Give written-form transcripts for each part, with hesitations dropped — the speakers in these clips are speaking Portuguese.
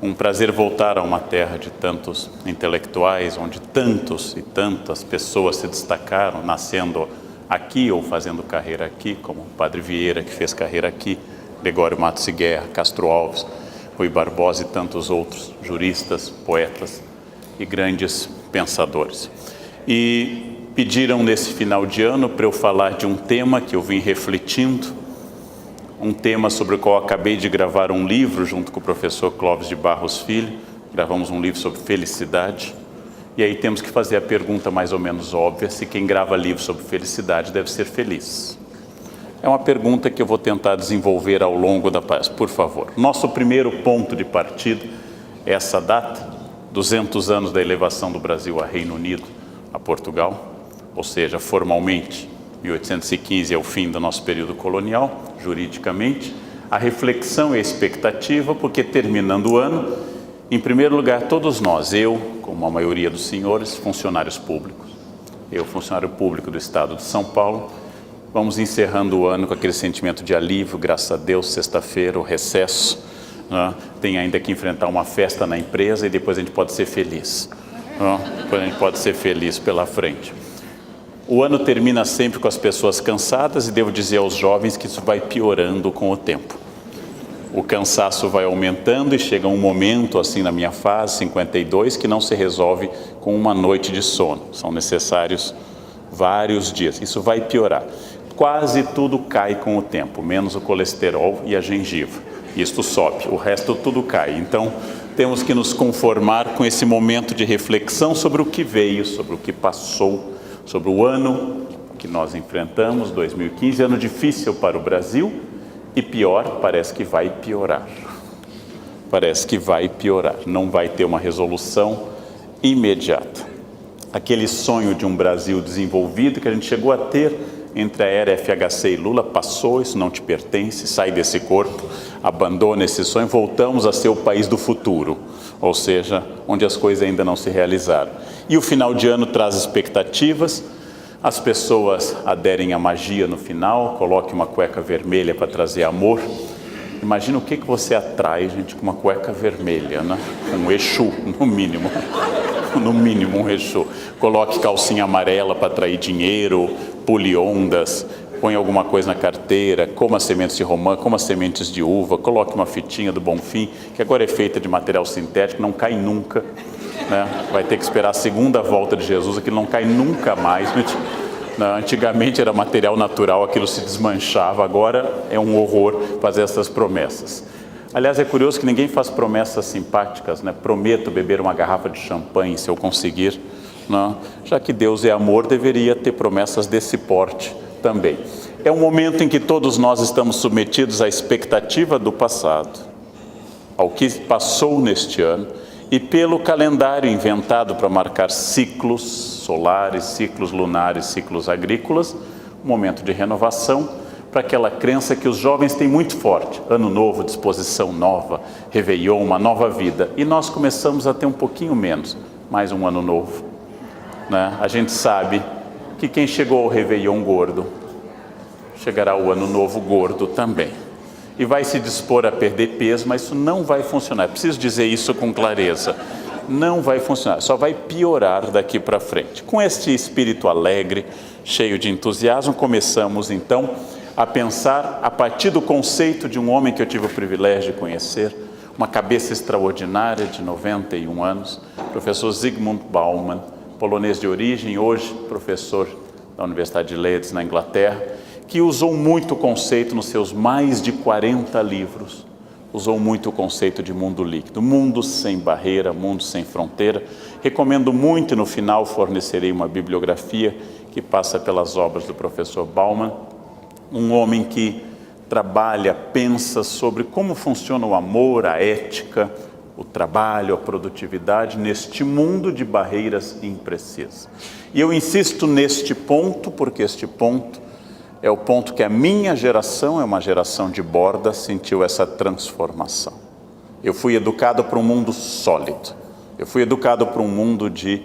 Um prazer voltar a uma terra de tantos intelectuais, onde tantos e tantas pessoas se destacaram, nascendo aqui ou fazendo carreira aqui, como o Padre Vieira, que fez carreira aqui, Gregório Matos e Guerra, Castro Alves, Rui Barbosa e tantos outros juristas, poetas e grandes pensadores. E pediram nesse final de ano para eu falar de um tema que eu vim refletindo, um tema sobre o qual acabei de gravar um livro junto com o professor Clóvis de Barros Filho. Gravamos um livro sobre felicidade. E aí temos que fazer a pergunta mais ou menos óbvia, se quem grava livro sobre felicidade deve ser feliz. É uma pergunta que eu vou tentar desenvolver ao longo da palestra, por favor. Nosso primeiro ponto de partida é essa data, 200 anos da elevação do Brasil a Reino Unido, a Portugal, ou seja, formalmente, 1815 é o fim do nosso período colonial, juridicamente. A reflexão e a expectativa, porque terminando o ano, em primeiro lugar, todos nós, eu, como a maioria dos senhores, funcionários públicos, eu, funcionário público do Estado de São Paulo, vamos encerrando o ano com aquele sentimento de alívio, graças a Deus, sexta-feira, o recesso, né? Tem ainda que enfrentar uma festa na empresa e depois a gente pode ser feliz, né? Depois a gente pode ser feliz pela frente. O ano termina sempre com as pessoas cansadas e devo dizer aos jovens que isso vai piorando com o tempo. O cansaço vai aumentando e chega um momento, assim na minha fase, 52, que não se resolve com uma noite de sono. São necessários vários dias. Isso vai piorar. Quase tudo cai com o tempo, menos o colesterol e a gengiva. Isto sobe, o resto tudo cai. Então, temos que nos conformar com esse momento de reflexão sobre o que veio, sobre o que passou, sobre o ano que nós enfrentamos, 2015, ano difícil para o Brasil e pior, parece que vai piorar. Parece que vai piorar, não vai ter uma resolução imediata. Aquele sonho de um Brasil desenvolvido que a gente chegou a ter entre a era FHC e Lula, passou, isso não te pertence, sai desse corpo, abandona esse sonho, voltamos a ser o país do futuro, ou seja, onde as coisas ainda não se realizaram. E o final de ano traz expectativas, as pessoas aderem à magia no final, coloque uma cueca vermelha para trazer amor. Imagina o que você atrai, gente, com uma cueca vermelha, né? Um Exu, no mínimo. No mínimo um Exu. Coloque calcinha amarela para atrair dinheiro, pule ondas, põe alguma coisa na carteira, coma sementes de romã, coma sementes de uva, coloque uma fitinha do Bonfim, que agora é feita de material sintético, não cai nunca, né? Vai ter que esperar a segunda volta de Jesus, aquilo não cai nunca mais. Antigamente era material natural, aquilo se desmanchava, agora é um horror fazer essas promessas. Aliás, é curioso que ninguém faz promessas simpáticas, né? Prometo beber uma garrafa de champanhe se eu conseguir, né? Já que Deus é amor, deveria ter promessas desse porte também. É um momento em que todos nós estamos submetidos à expectativa do passado, ao que passou neste ano, e pelo calendário inventado para marcar ciclos solares, ciclos lunares, ciclos agrícolas, um momento de renovação, para aquela crença que os jovens têm muito forte, ano novo, disposição nova, Réveillon, uma nova vida, e nós começamos a ter um pouquinho menos, mais um ano novo, né? A gente sabe que quem chegou ao Réveillon gordo, chegará o ano novo gordo também, e vai se dispor a perder peso, mas isso não vai funcionar, preciso dizer isso com clareza, não vai funcionar, só vai piorar daqui para frente. Com este espírito alegre, cheio de entusiasmo, começamos então a pensar a partir do conceito de um homem que eu tive o privilégio de conhecer, uma cabeça extraordinária de 91 anos, professor Zygmunt Bauman, polonês de origem, hoje professor da Universidade de Leeds, na Inglaterra, que usou muito o conceito nos seus mais de 40 livros, usou muito o conceito de mundo líquido, mundo sem barreira, mundo sem fronteira. Recomendo muito, e no final fornecerei uma bibliografia que passa pelas obras do professor Bauman, um homem que trabalha, pensa sobre como funciona o amor, a ética, o trabalho, a produtividade neste mundo de barreiras imprecisas. E eu insisto neste ponto, porque este ponto é o ponto que a minha geração, é uma geração de borda, sentiu essa transformação. Eu fui educado para um mundo sólido, eu fui educado para um mundo de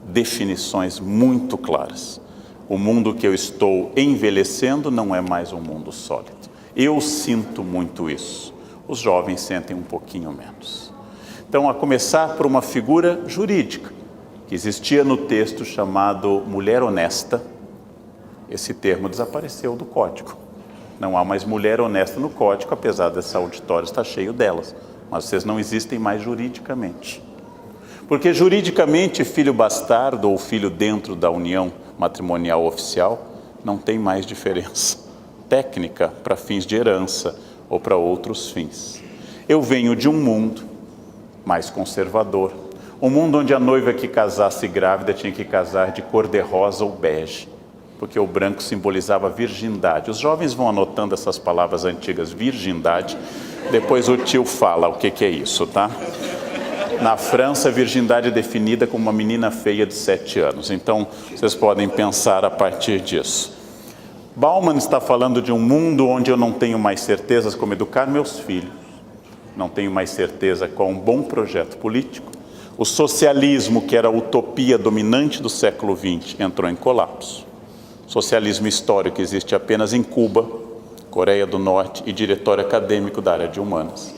definições muito claras. O mundo que eu estou envelhecendo não é mais um mundo sólido. Eu sinto muito isso. Os jovens sentem um pouquinho menos. Então, a começar por uma figura jurídica, que existia no texto chamado mulher honesta. Esse termo desapareceu do código. Não há mais mulher honesta no código, apesar desse auditório estar cheio delas. Mas vocês não existem mais juridicamente. Porque juridicamente, filho bastardo ou filho dentro da união matrimonial oficial não tem mais diferença técnica para fins de herança ou para outros fins. Eu venho de um mundo mais conservador, um mundo onde a noiva que casasse grávida tinha que casar de cor-de-rosa ou bege, porque o branco simbolizava virgindade. Os jovens vão anotando essas palavras antigas, virgindade, depois o tio fala o que é isso, tá? Na França, a virgindade é definida como uma menina feia de 7 anos. Então, vocês podem pensar a partir disso. Bauman está falando de um mundo onde eu não tenho mais certezas como educar meus filhos. Não tenho mais certeza qual um bom projeto político. O socialismo, que era a utopia dominante do século XX, entrou em colapso. Socialismo histórico existe apenas em Cuba, Coreia do Norte e diretório acadêmico da área de humanas.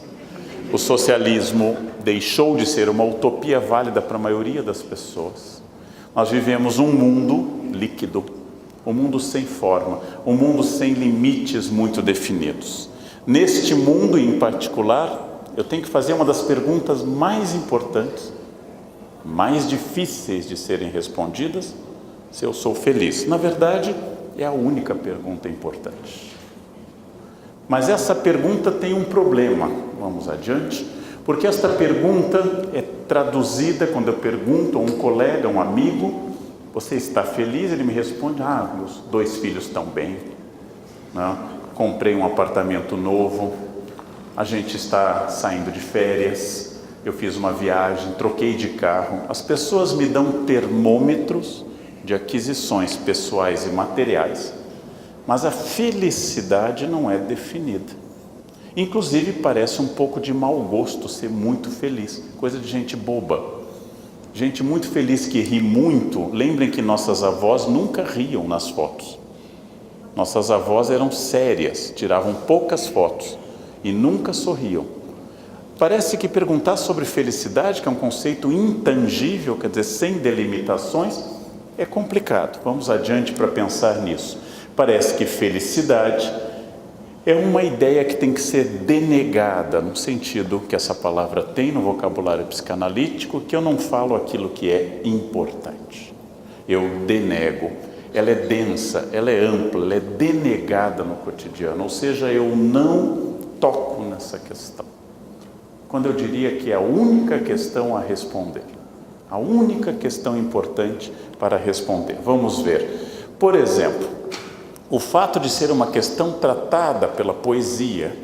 O socialismo deixou de ser uma utopia válida para a maioria das pessoas. Nós vivemos um mundo líquido, um mundo sem forma, um mundo sem limites muito definidos. Neste mundo em particular, eu tenho que fazer uma das perguntas mais importantes, mais difíceis de serem respondidas, se eu sou feliz. Na verdade, é a única pergunta importante. Mas essa pergunta tem um problema, vamos adiante, porque esta pergunta é traduzida quando eu pergunto a um colega, a um amigo, você está feliz? Ele me responde, meus 2 filhos estão bem, né? Comprei um apartamento novo, a gente está saindo de férias, eu fiz uma viagem, troquei de carro. As pessoas me dão termômetros de aquisições pessoais e materiais, mas a felicidade não é definida. Inclusive, parece um pouco de mau gosto ser muito feliz, coisa de gente boba. Gente muito feliz que ri muito. Lembrem que nossas avós nunca riam nas fotos. Nossas avós eram sérias, tiravam poucas fotos e nunca sorriam. Parece que perguntar sobre felicidade, que é um conceito intangível, quer dizer, sem delimitações, é complicado. Vamos adiante para pensar nisso. Parece que felicidade é uma ideia que tem que ser denegada, no sentido que essa palavra tem no vocabulário psicanalítico, que eu não falo aquilo que é importante. Eu denego. Ela é densa, ela é ampla, ela é denegada no cotidiano, ou seja, eu não toco nessa questão. Quando eu diria que é a única questão a responder, a única questão importante para responder. Vamos ver. Por exemplo, o fato de ser uma questão tratada pela poesia,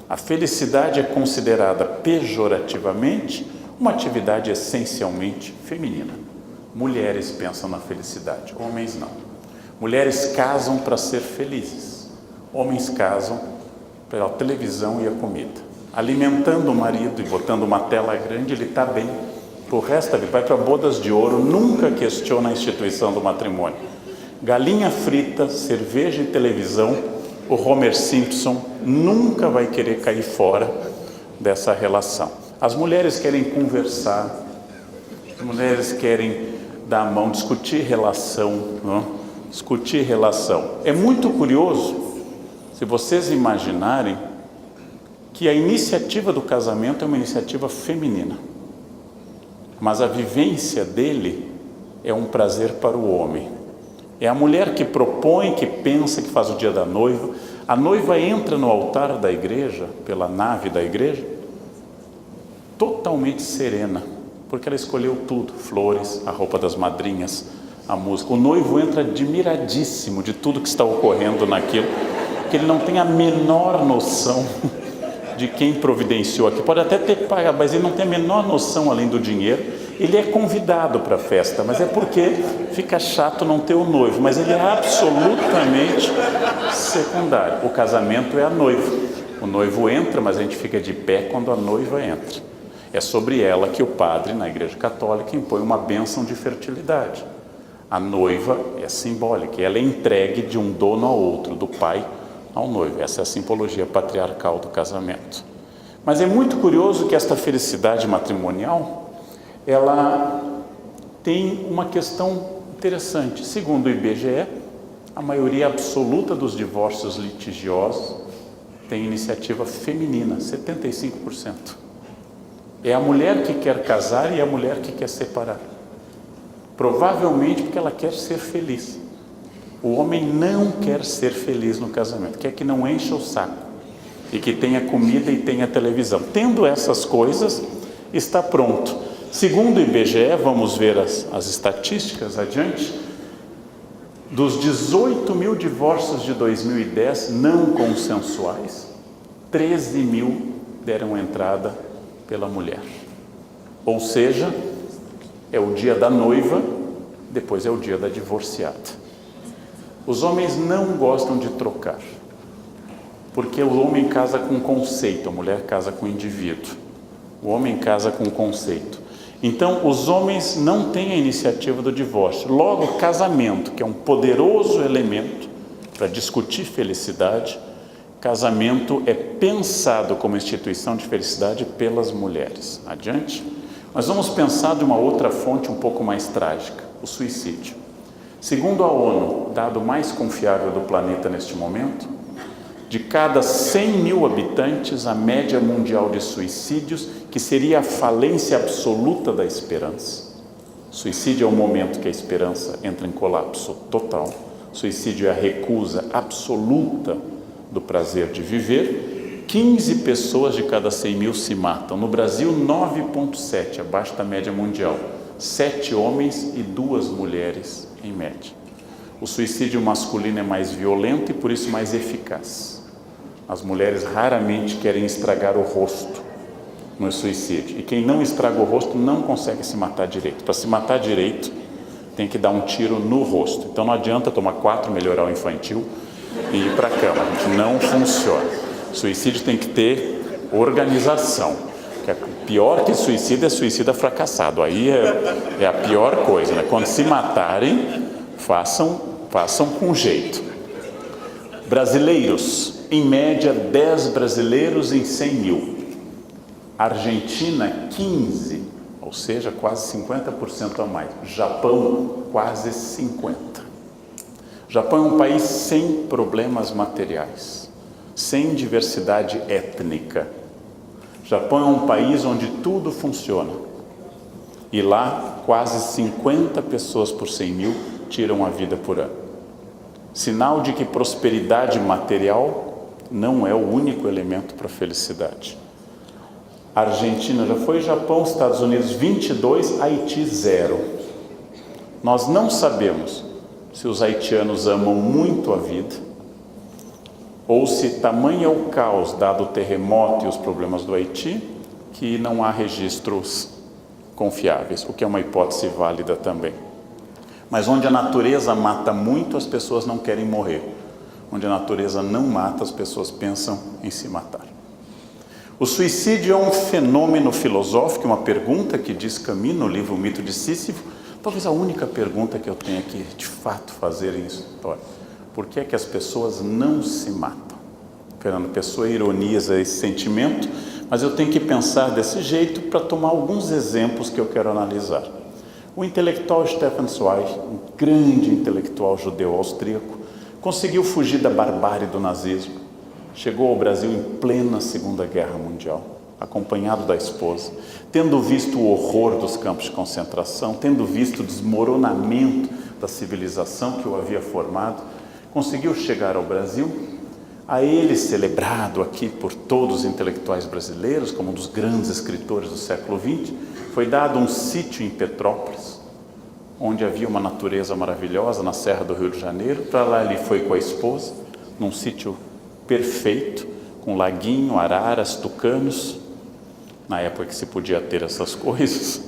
a felicidade é considerada pejorativamente uma atividade essencialmente feminina. Mulheres pensam na felicidade, homens não. Mulheres casam para ser felizes, homens casam pela televisão e a comida. Alimentando o marido e botando uma tela grande, ele está bem. O resto ele vai para bodas de ouro, nunca questiona a instituição do matrimônio. Galinha frita, cerveja e televisão, o Homer Simpson nunca vai querer cair fora dessa relação. As mulheres querem conversar, as mulheres querem dar a mão, discutir relação, não? Discutir relação. É muito curioso, se vocês imaginarem, que a iniciativa do casamento é uma iniciativa feminina, mas a vivência dele é um prazer para o homem. É a mulher que propõe, que pensa, que faz o dia da noiva. A noiva entra no altar da igreja, pela nave da igreja, totalmente serena, porque ela escolheu tudo, flores, a roupa das madrinhas, a música. O noivo entra admiradíssimo de tudo que está ocorrendo naquilo, que ele não tem a menor noção de quem providenciou aqui. Pode até ter pagado, mas ele não tem a menor noção além do dinheiro. Ele é convidado para a festa, mas é porque fica chato não ter o noivo, mas ele é absolutamente secundário. O casamento é a noiva. O noivo entra, mas a gente fica de pé quando a noiva entra. É sobre ela que o padre, na Igreja Católica, impõe uma bênção de fertilidade. A noiva é simbólica, ela é entregue de um dono ao outro, do pai ao noivo. Essa é a simbologia patriarcal do casamento. Mas é muito curioso que esta felicidade matrimonial, ela tem uma questão interessante. Segundo o IBGE, a maioria absoluta dos divórcios litigiosos tem iniciativa feminina, 75%. É a mulher que quer casar e a mulher que quer separar. Provavelmente porque ela quer ser feliz. O homem não quer ser feliz no casamento, quer que não encha o saco e que tenha comida e tenha televisão. Tendo essas coisas, está pronto. Segundo o IBGE, vamos ver as estatísticas adiante, dos 18 mil divórcios de 2010 não consensuais, 13 mil deram entrada pela mulher. Ou seja, é o dia da noiva, depois é o dia da divorciada. Os homens não gostam de trocar, porque o homem casa com conceito, a mulher casa com indivíduo. O homem casa com conceito. Então, os homens não têm a iniciativa do divórcio. Logo, casamento, que é um poderoso elemento para discutir felicidade, casamento é pensado como instituição de felicidade pelas mulheres. Adiante. Mas vamos pensar de uma outra fonte um pouco mais trágica, o suicídio. Segundo a ONU, dado mais confiável do planeta neste momento, de cada 100 mil habitantes, a média mundial de suicídios, que seria a falência absoluta da esperança. Suicídio é o momento que a esperança entra em colapso total. Suicídio é a recusa absoluta do prazer de viver. 15 pessoas de cada 100 mil se matam. No Brasil, 9,7, abaixo da média mundial. 7 homens e 2 mulheres, em média. O suicídio masculino é mais violento e, por isso, mais eficaz. As mulheres raramente querem estragar o rosto no suicídio. E quem não estraga o rosto não consegue se matar direito. Para se matar direito, tem que dar um tiro no rosto. Então não adianta tomar 4 melhoral infantil e ir para a cama. Não funciona. Suicídio tem que ter organização. Pior que suicídio é suicida fracassado. Aí é a pior coisa, né? Quando se matarem, façam com jeito. Brasileiros. Em média, 10 brasileiros em 100 mil. Argentina, 15, ou seja, quase 50% a mais. Japão, quase 50%. Japão é um país sem problemas materiais, sem diversidade étnica. Japão é um país onde tudo funciona. E lá, quase 50 pessoas por 100 mil tiram a vida por ano. Sinal de que prosperidade material não é o único elemento para a felicidade. A Argentina já foi, Japão, Estados Unidos 22, Haiti 0. Nós não sabemos se os haitianos amam muito a vida ou se tamanho é o caos dado o terremoto e os problemas do Haiti que não há registros confiáveis, o que é uma hipótese válida também. Mas onde a natureza mata muito, as pessoas não querem morrer. Onde a natureza não mata, as pessoas pensam em se matar. O suicídio é um fenômeno filosófico, uma pergunta que diz Camus no livro O Mito de Sísifo, talvez a única pergunta que eu tenha que, de fato, fazer em história. Por que é que as pessoas não se matam? Fernando Pessoa ironiza esse sentimento, mas eu tenho que pensar desse jeito para tomar alguns exemplos que eu quero analisar. O intelectual Stefan Zweig, um grande intelectual judeu austríaco, conseguiu fugir da barbárie do nazismo. Chegou ao Brasil em plena Segunda Guerra Mundial, acompanhado da esposa, tendo visto o horror dos campos de concentração, tendo visto o desmoronamento da civilização que o havia formado, conseguiu chegar ao Brasil. A ele, celebrado aqui por todos os intelectuais brasileiros, como um dos grandes escritores do século XX, foi dado um sítio em Petrópolis, onde havia uma natureza maravilhosa, na Serra do Rio de Janeiro. Para lá ele foi com a esposa, num sítio perfeito, com laguinho, araras, tucanos, na época que se podia ter essas coisas,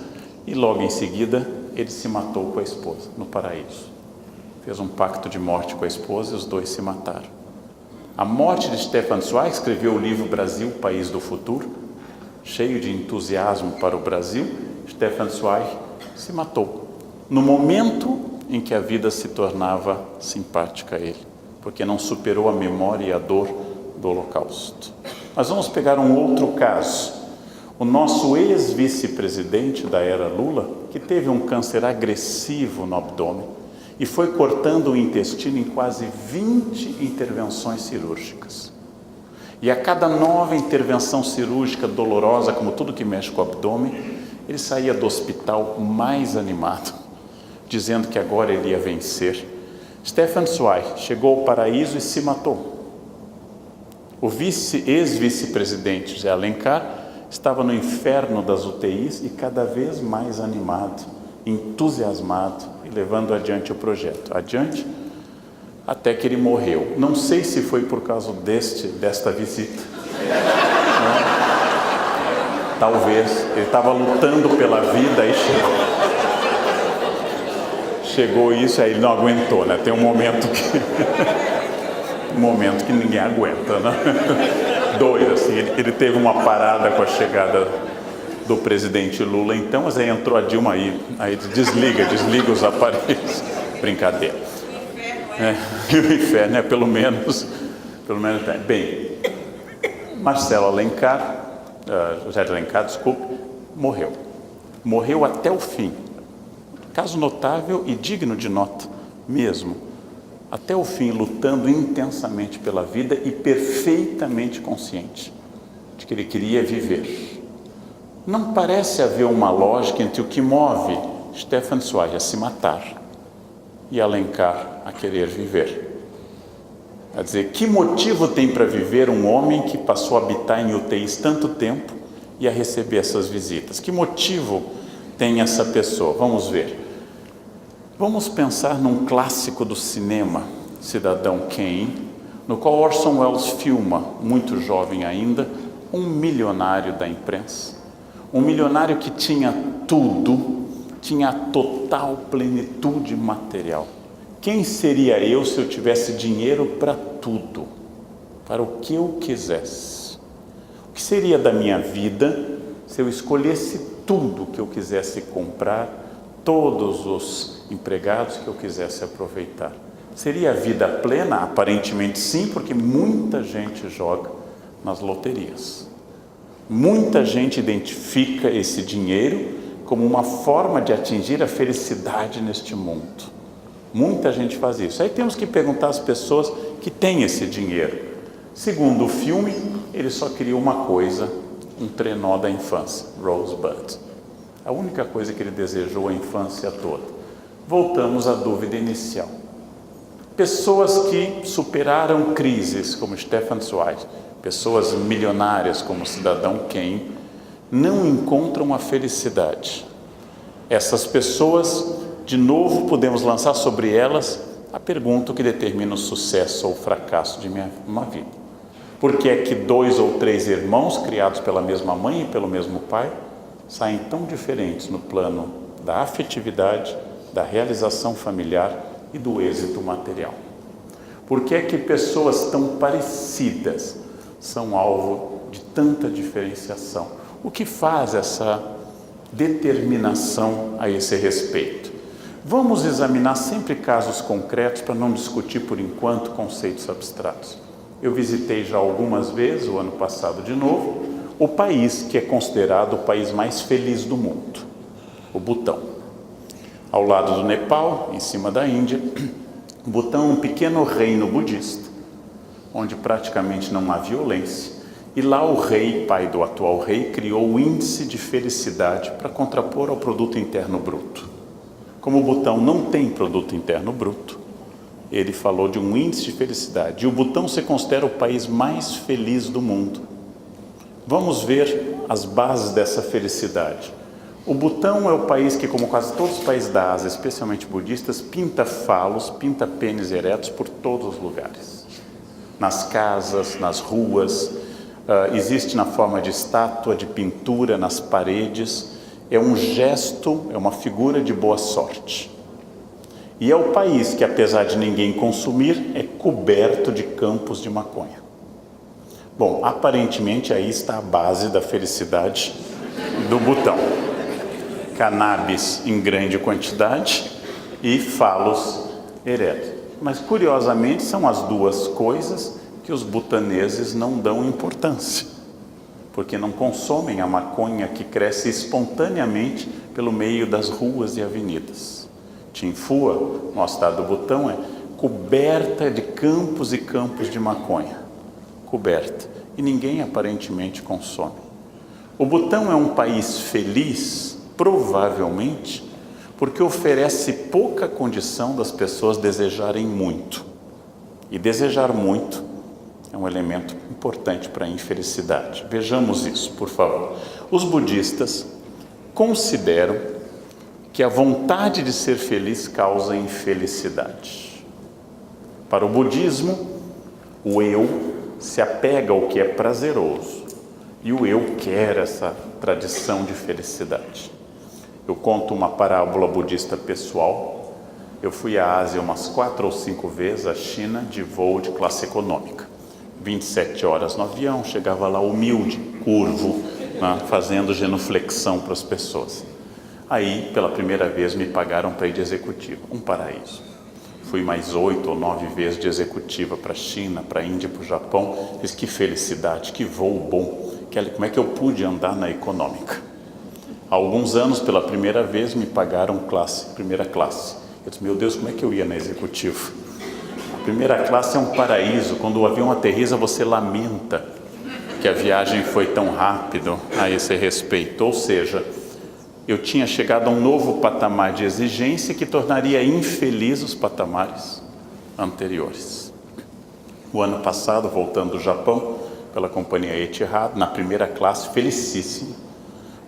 e logo em seguida ele se matou com a esposa, no paraíso. Fez um pacto de morte com a esposa e os dois se mataram. A morte de Stefan Zweig, escreveu o livro Brasil, País do Futuro, cheio de entusiasmo para o Brasil. Stefan Zweig se matou, no momento em que a vida se tornava simpática a ele, porque não superou a memória e a dor do Holocausto. Mas vamos pegar um outro caso. O nosso ex-vice-presidente da era Lula, que teve um câncer agressivo no abdômen e foi cortando o intestino em quase 20 intervenções cirúrgicas. E a cada nova intervenção cirúrgica dolorosa, como tudo que mexe com o abdômen, ele saía do hospital mais animado, dizendo que agora ele ia vencer. Stefan Zweig chegou ao paraíso e se matou. O ex-vice-presidente José Alencar estava no inferno das UTIs e cada vez mais animado, entusiasmado e levando adiante o projeto. Adiante, até que ele morreu. Não sei se foi por causa desta visita. Talvez. Ele estava lutando pela vida e chegou isso, aí ele não aguentou, né? Tem um momento que ninguém aguenta, né? Doido, assim, ele teve uma parada com a chegada do presidente Lula, então, mas aí entrou a Dilma aí desliga os aparelhos. Brincadeira. O inferno é pelo menos. Bem, Marcelo Alencar, José de Alencar, desculpe, morreu até o fim. Caso notável e digno de nota mesmo. Até o fim, lutando intensamente pela vida e perfeitamente consciente de que ele queria viver. Não parece haver uma lógica entre o que move Stefan Zweig a se matar e Alencar a querer viver. Quer dizer, que motivo tem para viver um homem que passou a habitar em UTIs tanto tempo e a receber essas visitas? Que motivo tem essa pessoa? Vamos ver. Vamos pensar num clássico do cinema, Cidadão Kane, no qual Orson Welles filma, muito jovem ainda, um milionário da imprensa. Um milionário que tinha tudo, tinha a total plenitude material. Quem seria eu se eu tivesse dinheiro para tudo, para o que eu quisesse? O que seria da minha vida se eu escolhesse tudo que eu quisesse comprar, todos os empregados que eu quisesse aproveitar? Seria a vida plena? Aparentemente sim, porque muita gente joga nas loterias. Muita gente identifica esse dinheiro como uma forma de atingir a felicidade neste mundo. Muita gente faz isso. Aí temos que perguntar às pessoas que têm esse dinheiro. Segundo o filme, ele só queria uma coisa, um trenó da infância, Rosebud. A única coisa que ele desejou a infância toda. Voltamos à dúvida inicial. Pessoas que superaram crises, como Stefan Zweig, pessoas milionárias, como o Cidadão Kane, não encontram a felicidade. Essas pessoas, de novo, podemos lançar sobre elas a pergunta que determina o sucesso ou o fracasso de uma vida. Por que é que 2 ou 3 irmãos, criados pela mesma mãe e pelo mesmo pai, saem tão diferentes no plano da afetividade, da realização familiar e do êxito material? Por que é que pessoas tão parecidas são alvo de tanta diferenciação? O que faz essa determinação a esse respeito? Vamos examinar sempre casos concretos para não discutir por enquanto conceitos abstratos. Eu visitei já algumas vezes, o ano passado de novo, o país que é considerado o país mais feliz do mundo, o Butão. Ao lado do Nepal, em cima da Índia, o Butão é um pequeno reino budista, onde praticamente não há violência, e lá o rei, pai do atual rei, criou o índice de felicidade para contrapor ao produto interno bruto. Como o Butão não tem produto interno bruto, ele falou de um índice de felicidade, e o Butão se considera o país mais feliz do mundo. Vamos ver as bases dessa felicidade. O Butão é o país que, como quase todos os países da Ásia, especialmente budistas, pinta falos, pinta pênis eretos por todos os lugares. Nas casas, nas ruas, existe na forma de estátua, de pintura, nas paredes. É um gesto, é uma figura de boa sorte. E é o país que, apesar de ninguém consumir, é coberto de campos de maconha. Bom, aparentemente aí está a base da felicidade do Butão. Cannabis em grande quantidade e falos eretos. Mas, curiosamente, são as duas coisas que que os butaneses não dão importância, porque não consomem a maconha que cresce espontaneamente pelo meio das ruas e avenidas. Tinfua, no estado do Butão, é coberta de campos e campos de maconha, coberta, e ninguém aparentemente consome. O Butão é um país feliz, provavelmente, porque oferece pouca condição das pessoas desejarem muito. E desejar muito é um elemento importante para a infelicidade. Vejamos isso, por favor. Os budistas consideram que a vontade de ser feliz causa infelicidade. Para o budismo, o eu se apega ao que é prazeroso e o eu quer essa tradição de felicidade. Eu conto uma parábola budista pessoal. Eu fui à Ásia umas 4 ou 5 vezes, à China, de voo de classe econômica. 27 horas no avião, chegava lá humilde, curvo, né, fazendo genuflexão para as pessoas. Aí, pela primeira vez, me pagaram para ir de executiva, um paraíso. Fui mais 8 ou 9 vezes de executiva para a China, para a Índia, para o Japão. Fiz que felicidade, que voo bom. Como é que eu pude andar na econômica? Há alguns anos, pela primeira vez, me pagaram primeira classe. Eu disse, meu Deus, como é que eu ia na executiva? A primeira classe é um paraíso. Quando o avião aterriza, você lamenta que a viagem foi tão rápido a esse respeito. Ou seja, eu tinha chegado a um novo patamar de exigência que tornaria infeliz os patamares anteriores. O ano passado, voltando do Japão, pela companhia Etihad, na primeira classe, felicíssimo,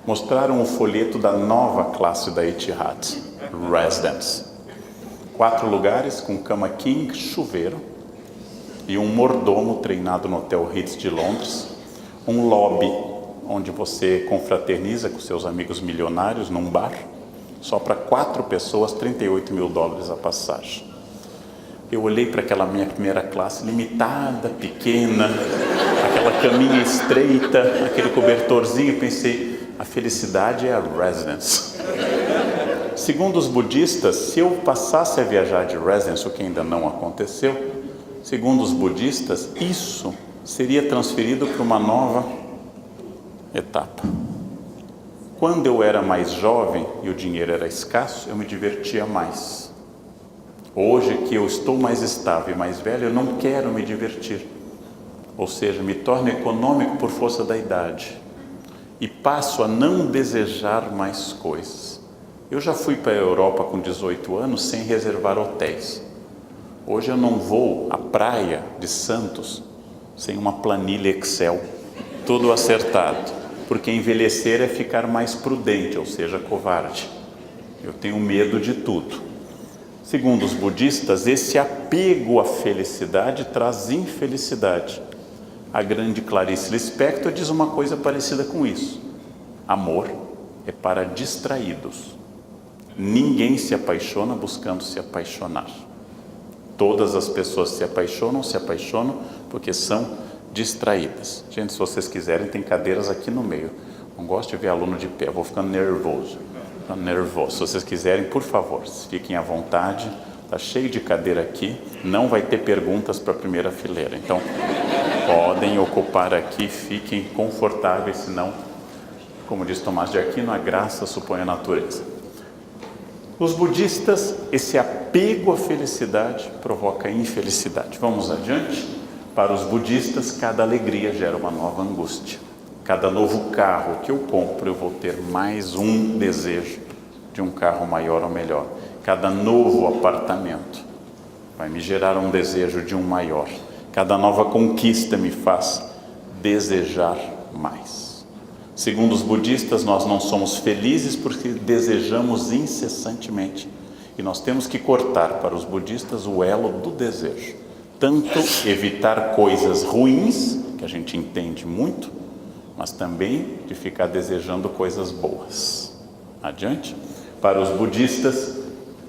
mostraram o folheto da nova classe da Etihad, Residence. 4 lugares com cama king, chuveiro, e um mordomo treinado no Hotel Ritz de Londres, um lobby onde você confraterniza com seus amigos milionários num bar, só para 4 pessoas, $38 mil a passagem. Eu olhei para aquela minha primeira classe, limitada, pequena, aquela caminha estreita, aquele cobertorzinho, e pensei, a felicidade é a residence. Segundo os budistas, se eu passasse a viajar de residence, o que ainda não aconteceu, segundo os budistas, isso seria transferido para uma nova etapa. Quando eu era mais jovem e o dinheiro era escasso, eu me divertia mais. Hoje que eu estou mais estável e mais velho, eu não quero me divertir. Ou seja, me torno econômico por força da idade. E passo a não desejar mais coisas. Eu já fui para a Europa com 18 anos sem reservar hotéis. Hoje eu não vou à praia de Santos sem uma planilha Excel, tudo acertado, porque envelhecer é ficar mais prudente, ou seja, covarde. Eu tenho medo de tudo. Segundo os budistas, esse apego à felicidade traz infelicidade. A grande Clarice Lispector diz uma coisa parecida com isso. Amor é para distraídos. Ninguém se apaixona buscando se apaixonar. Todas as pessoas se apaixonam porque são distraídas. Gente, se vocês quiserem, tem cadeiras aqui no meio. Não gosto de ver aluno de pé, eu vou ficando nervoso. Se vocês quiserem, por favor, fiquem à vontade. Está cheio de cadeira aqui, não vai ter perguntas para a primeira fileira. Então, podem ocupar aqui, fiquem confortáveis, senão, como diz Tomás de Aquino, a graça supõe a natureza. Os budistas, esse apego à felicidade provoca infelicidade. Vamos adiante? Para os budistas, cada alegria gera uma nova angústia. Cada novo carro que eu compro, eu vou ter mais um desejo de um carro maior ou melhor. Cada novo apartamento vai me gerar um desejo de um maior. Cada nova conquista me faz desejar mais. Segundo os budistas, nós não somos felizes porque desejamos incessantemente. E nós temos que cortar, para os budistas, o elo do desejo. Tanto evitar coisas ruins, que a gente entende muito, mas também de ficar desejando coisas boas. Adiante? Para os budistas,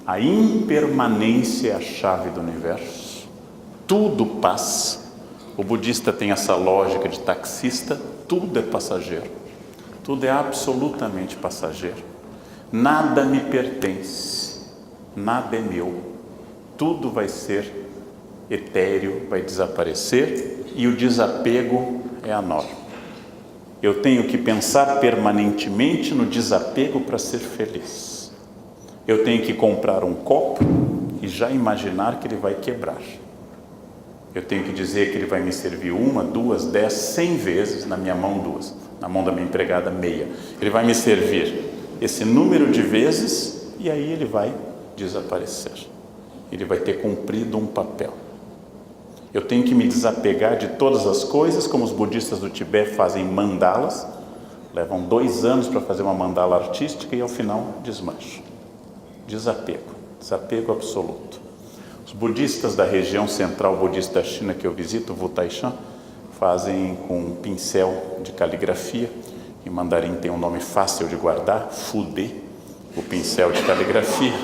a impermanência é a chave do universo. Tudo passa. O budista tem essa lógica de taxista, tudo é passageiro. Tudo é absolutamente passageiro. Nada me pertence, nada é meu. Tudo vai ser etéreo vai desaparecer e o desapego é a norma. Eu tenho que pensar permanentemente no desapego para ser feliz. Eu tenho que comprar um copo e já imaginar que ele vai quebrar. Eu tenho que dizer que ele vai me servir 1, 2, 10, 100 vezes, na minha mão 2, na mão da minha empregada meia. Ele vai me servir esse número de vezes e aí ele vai desaparecer. Ele vai ter cumprido um papel. Eu tenho que me desapegar de todas as coisas, como os budistas do Tibete fazem mandalas, levam 2 anos para fazer uma mandala artística e ao final desmancha. Desapego absoluto. Os budistas da região central budista da China que eu visito, Wu Taishan, fazem com um pincel de caligrafia. Em mandarim tem um nome fácil de guardar, Fude, o pincel de caligrafia.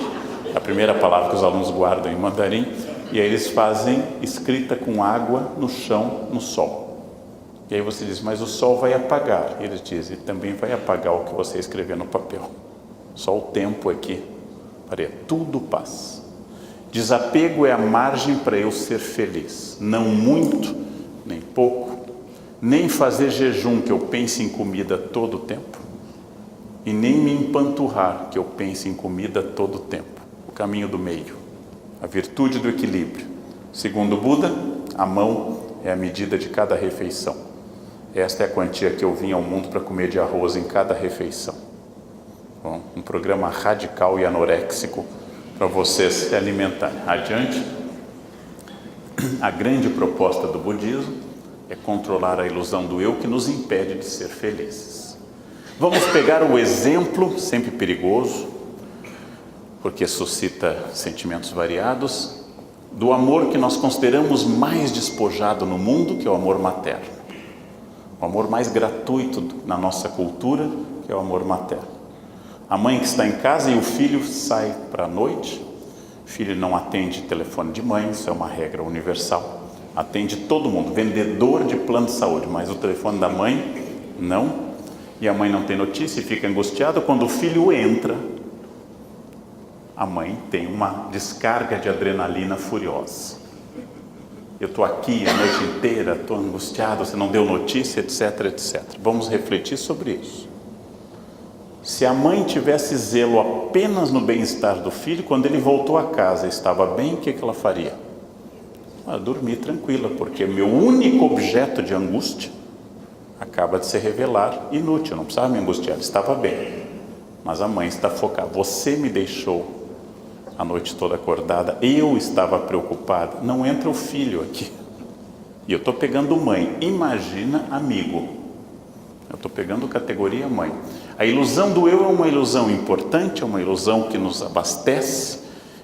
A primeira palavra que os alunos guardam em mandarim. E aí eles fazem escrita com água no chão, no sol. E aí você diz, mas o sol vai apagar. E eles dizem, também vai apagar o que você escreveu no papel. Só o tempo aqui, tudo passa. Desapego é a margem para eu ser feliz. Não muito, nem pouco, nem fazer jejum que eu pense em comida todo o tempo. E nem me empanturrar que eu pense em comida todo o tempo. O caminho do meio. A virtude do equilíbrio. Segundo Buda, a mão é a medida de cada refeição. Esta é a quantia que eu vim ao mundo para comer de arroz em cada refeição. Bom, um programa radical e anoréxico para vocês se alimentarem. Adiante. A grande proposta do budismo é controlar a ilusão do eu que nos impede de ser felizes. Vamos pegar o exemplo, sempre perigoso, porque suscita sentimentos variados, do amor que nós consideramos mais despojado no mundo, que é o amor materno. O amor mais gratuito na nossa cultura, que é o amor materno. A mãe que está em casa e o filho sai para a noite, o filho não atende telefone de mãe, isso é uma regra universal. Atende todo mundo, vendedor de plano de saúde, mas o telefone da mãe, não. E a mãe não tem notícia e fica angustiada. Quando o filho entra, a mãe tem uma descarga de adrenalina furiosa. Eu estou aqui a noite inteira, estou angustiado, você não deu notícia, etc, etc. Vamos refletir sobre isso. Se a mãe tivesse zelo apenas no bem-estar do filho, quando ele voltou a casa e estava bem, o que ela faria? Dormir tranquila, porque meu único objeto de angústia acaba de se revelar inútil, não precisava me angustiar, ele estava bem. Mas a mãe está focada, você me deixou a noite toda acordada, eu estava preocupada, não entra o filho aqui. E eu estou pegando mãe, imagina amigo. Eu estou pegando categoria mãe. A ilusão do eu é uma ilusão importante, é uma ilusão que nos abastece.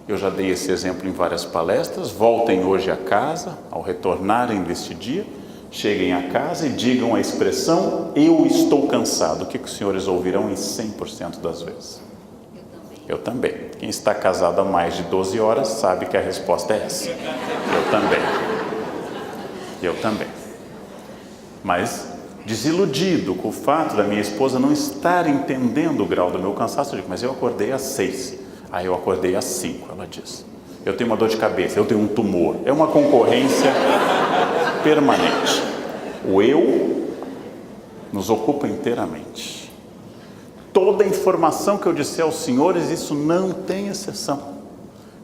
Eu já dei esse exemplo em várias palestras. Voltem hoje a casa, ao retornarem deste dia, cheguem a casa e digam a expressão, eu estou cansado. O que os senhores ouvirão em 100% das vezes? Eu também. Quem está casado há mais de 12 horas sabe que a resposta é essa. Eu também. Eu também. Mas, desiludido com o fato da minha esposa não estar entendendo o grau do meu cansaço, eu digo, mas eu acordei às 6. Aí eu acordei às 5, ela diz. Eu tenho uma dor de cabeça, eu tenho um tumor. É uma concorrência permanente. O eu nos ocupa inteiramente. Toda a informação que eu disser aos senhores, isso não tem exceção.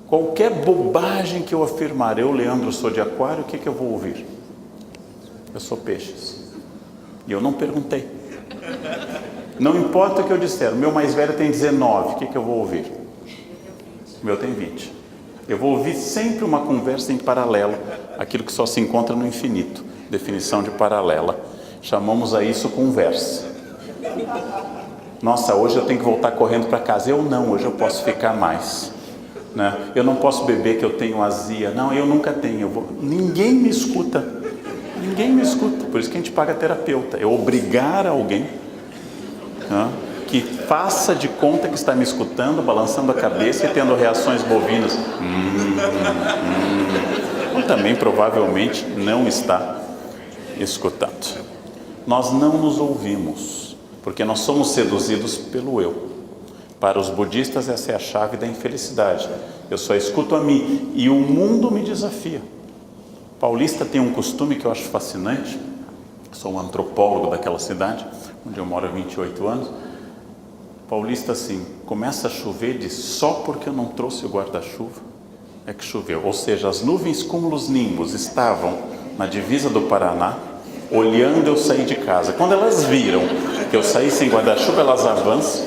Qualquer bobagem que eu afirmar, eu, Leandro, sou de aquário, o que eu vou ouvir? Eu sou peixes. E eu não perguntei. Não importa o que eu disser, o meu mais velho tem 19, o que eu vou ouvir? O meu tem 20. Eu vou ouvir sempre uma conversa em paralelo, aquilo que só se encontra no infinito. Definição de paralela. Chamamos a isso conversa. Nossa, hoje eu tenho que voltar correndo para casa. Eu não, hoje eu posso ficar mais. Né? Eu não posso beber que eu tenho azia. Não, eu nunca tenho. Ninguém me escuta. Ninguém me escuta. Por isso que a gente paga terapeuta. É obrigar alguém, né, que faça de conta que está me escutando, balançando a cabeça e tendo reações bovinas. Também provavelmente não está escutando. Nós não nos ouvimos, porque nós somos seduzidos pelo eu. Para os budistas essa é a chave da infelicidade. Eu só escuto a mim e o mundo me desafia. Paulista tem um costume que eu acho fascinante. Sou um antropólogo daquela cidade, onde eu moro há 28 anos. Paulista, assim, começa a chover, diz: só porque eu não trouxe o guarda-chuva é que choveu. Ou seja, as nuvens cúmulos nimbus estavam na divisa do Paraná, olhando eu sair de casa. Quando elas viram que eu saí sem guarda-chuva, elas avançam,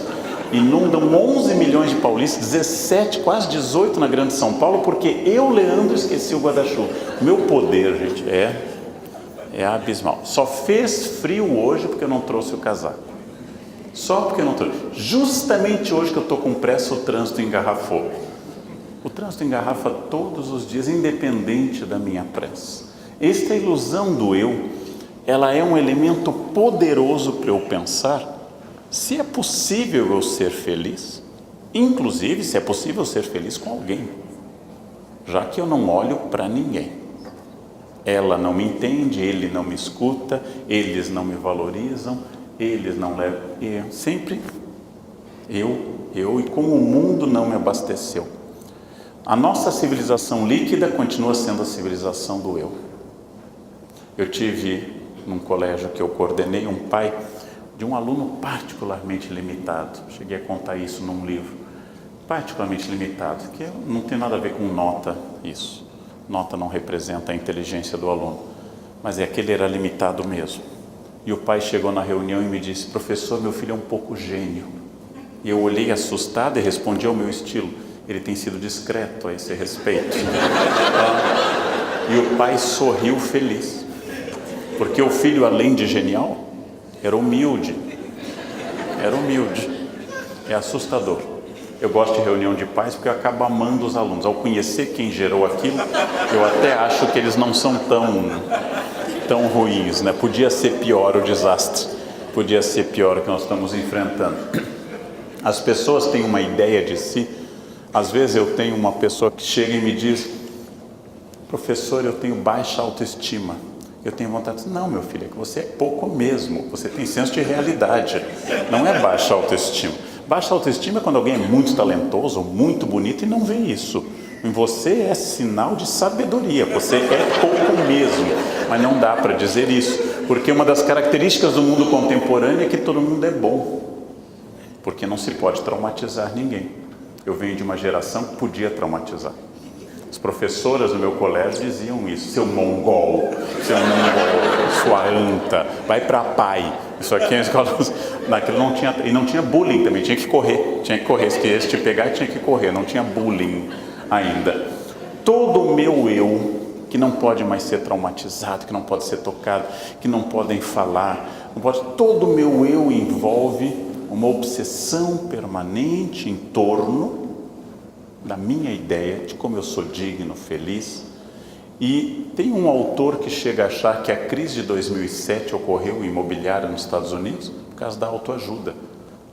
inundam 11 milhões de paulistas, 17, quase 18 na Grande São Paulo, porque eu, Leandro, esqueci o guarda-chuva. O meu poder, gente, é abismal. Só fez frio hoje porque eu não trouxe o casaco. Só porque eu não trouxe. Justamente hoje que eu estou com pressa, o trânsito engarrafou. O trânsito engarrafa todos os dias, independente da minha pressa. Esta ilusão do eu, ela é um elemento poderoso para eu pensar se é possível eu ser feliz, inclusive se é possível ser feliz com alguém, já que eu não olho para ninguém. Ela não me entende, ele não me escuta, eles não me valorizam, eles não levam, sempre eu, e como o mundo não me abasteceu. A nossa civilização líquida continua sendo a civilização do eu. Eu tive, num colégio que eu coordenei, um pai de um aluno particularmente limitado. Cheguei a contar isso num livro. Particularmente limitado, que não tem nada a ver com nota isso. Nota não representa a inteligência do aluno, mas é que ele era limitado mesmo. E o pai chegou na reunião e me disse: professor, meu filho é um pouco gênio. E eu olhei assustado e respondi ao meu estilo: ele tem sido discreto a esse respeito. E o pai sorriu feliz, porque o filho, além de genial, era humilde. É assustador. Eu gosto de reunião de pais porque eu acabo amando os alunos. Ao conhecer quem gerou aquilo, eu até acho que eles não são tão ruins, né? Podia ser pior o desastre, podia ser pior o que nós estamos enfrentando. As pessoas têm uma ideia de si. Às vezes eu tenho uma pessoa que chega e me diz: professor, eu tenho baixa autoestima. Eu tenho vontade de dizer: não, meu filho, é que você é pouco mesmo, você tem senso de realidade, não é baixa autoestima. Baixa autoestima é quando alguém é muito talentoso, muito bonito e não vê isso. Em você é sinal de sabedoria, você é pouco mesmo, mas não dá para dizer isso, porque uma das características do mundo contemporâneo é que todo mundo é bom, porque não se pode traumatizar ninguém. Eu venho de uma geração que podia traumatizar. As professoras no meu colégio diziam isso: seu mongol, sua anta, vai para pai. Isso aqui é escola, naquilo não tinha, e não tinha bullying também, tinha que correr, se quisesse te pegar tinha que correr, não tinha bullying ainda. Todo o meu eu, que não pode mais ser traumatizado, que não pode ser tocado, que não podem falar, todo o meu eu envolve uma obsessão permanente em torno da minha ideia de como eu sou digno, feliz. E tem um autor que chega a achar que a crise de 2007 ocorreu imobiliária nos Estados Unidos por causa da autoajuda.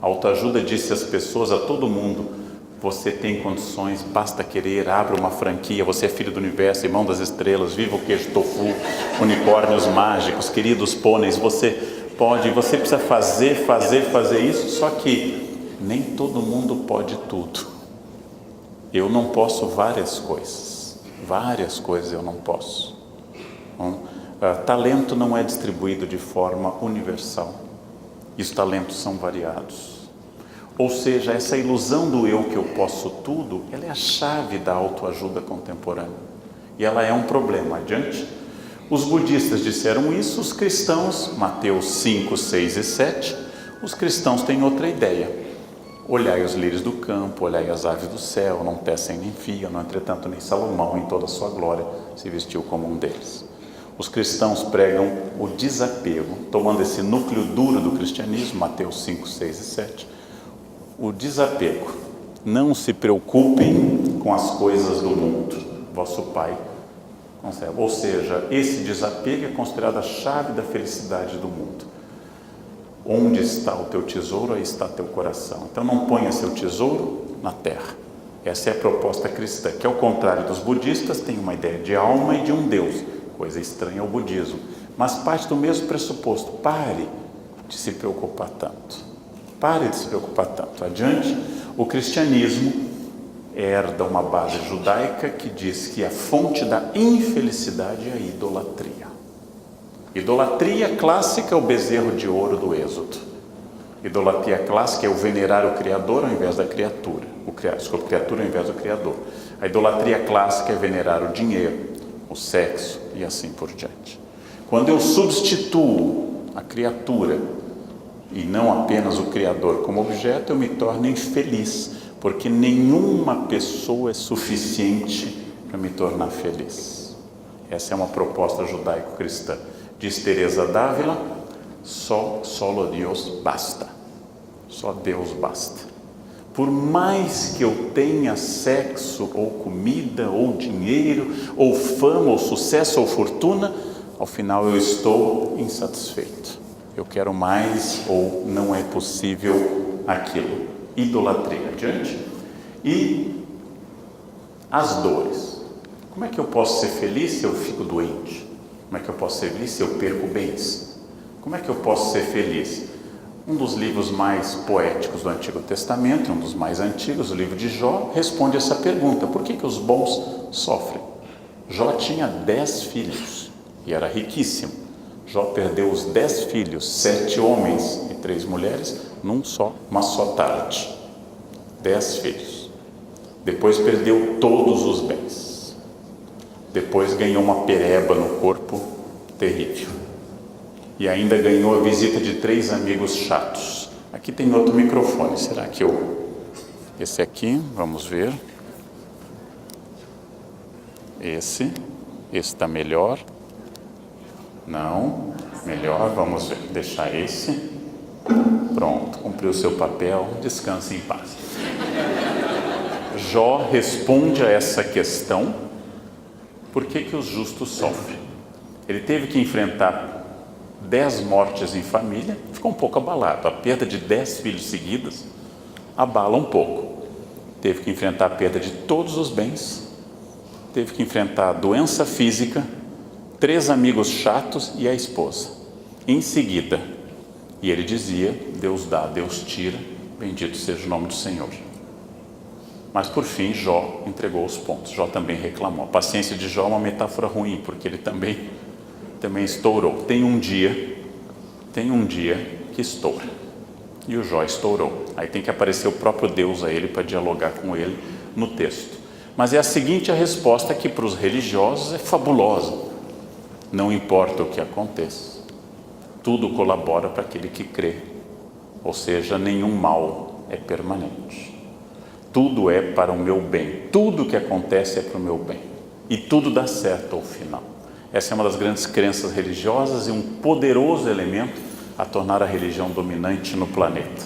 A autoajuda disse às pessoas, a todo mundo: você tem condições, basta querer, abra uma franquia, você é filho do universo, irmão das estrelas, viva o queijo tofu, unicórnios mágicos, queridos pôneis, você pode, você precisa fazer isso. Só que nem todo mundo pode tudo. Eu não posso várias coisas eu não posso. Talento não é distribuído de forma universal, e os talentos são variados. Ou seja, essa ilusão do eu que eu posso tudo, ela é a chave da autoajuda contemporânea, e ela é um problema. Adiante. Os budistas disseram isso, os cristãos, Mateus 5, 6 e 7, os cristãos têm outra ideia. Olhai os lírios do campo, olhai as aves do céu, não tecem nem fiam, entretanto nem Salomão em toda a sua glória se vestiu como um deles. Os cristãos pregam o desapego, tomando esse núcleo duro do cristianismo, Mateus 5, 6 e 7, o desapego. Não se preocupem com as coisas do mundo, vosso Pai concebe. Ou seja, esse desapego é considerado a chave da felicidade do mundo. Onde está o teu tesouro, aí está teu coração. Então não ponha seu tesouro na terra. Essa é a proposta cristã, que ao contrário dos budistas, tem uma ideia de alma e de um Deus, coisa estranha ao budismo, mas parte do mesmo pressuposto: pare de se preocupar tanto. Adiante. O cristianismo herda uma base judaica que diz que a fonte da infelicidade é a idolatria. Idolatria clássica é o bezerro de ouro do Êxodo. Idolatria clássica é o venerar o Criador ao invés da criatura. A criatura ao invés do Criador. A idolatria clássica é venerar o dinheiro, o sexo e assim por diante. Quando eu substituo a criatura e não apenas o Criador como objeto, eu me torno infeliz, porque nenhuma pessoa é suficiente para me tornar feliz. Essa é uma proposta judaico-cristã. Diz Teresa d'Ávila, solo Deus basta. Só Deus basta. Por mais que eu tenha sexo, ou comida, ou dinheiro, ou fama, ou sucesso, ou fortuna, ao final eu estou insatisfeito. Eu quero mais, ou não é possível aquilo. Idolatria. Adiante. E as dores. Como é que eu posso ser feliz se eu fico doente? Como é que eu posso ser feliz se eu perco bens? Como é que eu posso ser feliz? Um dos livros mais poéticos do Antigo Testamento, um dos mais antigos, o livro de Jó, responde essa pergunta: por que os bons sofrem? Jó tinha 10 filhos e era riquíssimo. Jó perdeu os 10 filhos, 7 homens e 3 mulheres, uma só tarde. 10 filhos. Depois perdeu todos os bens. Depois ganhou uma pereba no corpo terrível. E ainda ganhou a visita de 3 amigos chatos. Aqui tem outro microfone. Será que esse aqui, vamos ver. Esse está melhor. Não, melhor, vamos ver. Deixar esse. Pronto, cumpriu o seu papel. Descanse em paz. Jó responde a essa questão: por que os justos sofrem? Ele teve que enfrentar 10 mortes em família, ficou um pouco abalado. A perda de 10 filhos seguidos abala um pouco. Teve que enfrentar a perda de todos os bens, teve que enfrentar a doença física, 3 amigos chatos e a esposa. Em seguida, e ele dizia: Deus dá, Deus tira, bendito seja o nome do Senhor. Mas por fim Jó entregou os pontos. Jó também reclamou. A paciência de Jó é uma metáfora ruim, porque ele também estourou. Tem um dia que estoura. E o Jó estourou. Aí tem que aparecer o próprio Deus a ele para dialogar com ele no texto. Mas é a seguinte a resposta, que para os religiosos é fabulosa. Não importa o que aconteça, tudo colabora para aquele que crê. Ou seja, nenhum mal é permanente. Tudo é para o meu bem. Tudo que acontece é para o meu bem. E tudo dá certo ao final. Essa é uma das grandes crenças religiosas e um poderoso elemento a tornar a religião dominante no planeta.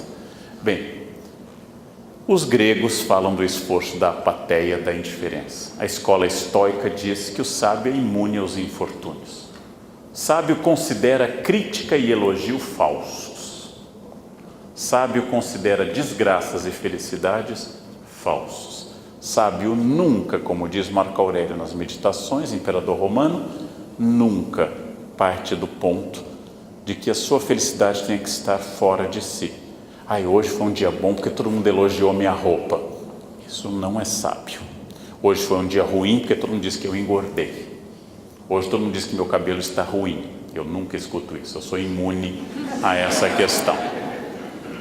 Bem, os gregos falam do esforço, da apatia, da indiferença. A escola estoica diz que o sábio é imune aos infortúnios. Sábio considera crítica e elogio falsos. Sábio considera desgraças e felicidades falsos. Sábio nunca, como diz Marco Aurélio nas Meditações, imperador romano, nunca parte do ponto de que a sua felicidade tem que estar fora de si. Hoje foi um dia bom porque todo mundo elogiou minha roupa. Isso não é sábio. Hoje foi um dia ruim porque todo mundo disse que eu engordei. Hoje todo mundo diz que meu cabelo está ruim. Eu nunca escuto isso. Eu sou imune a essa questão.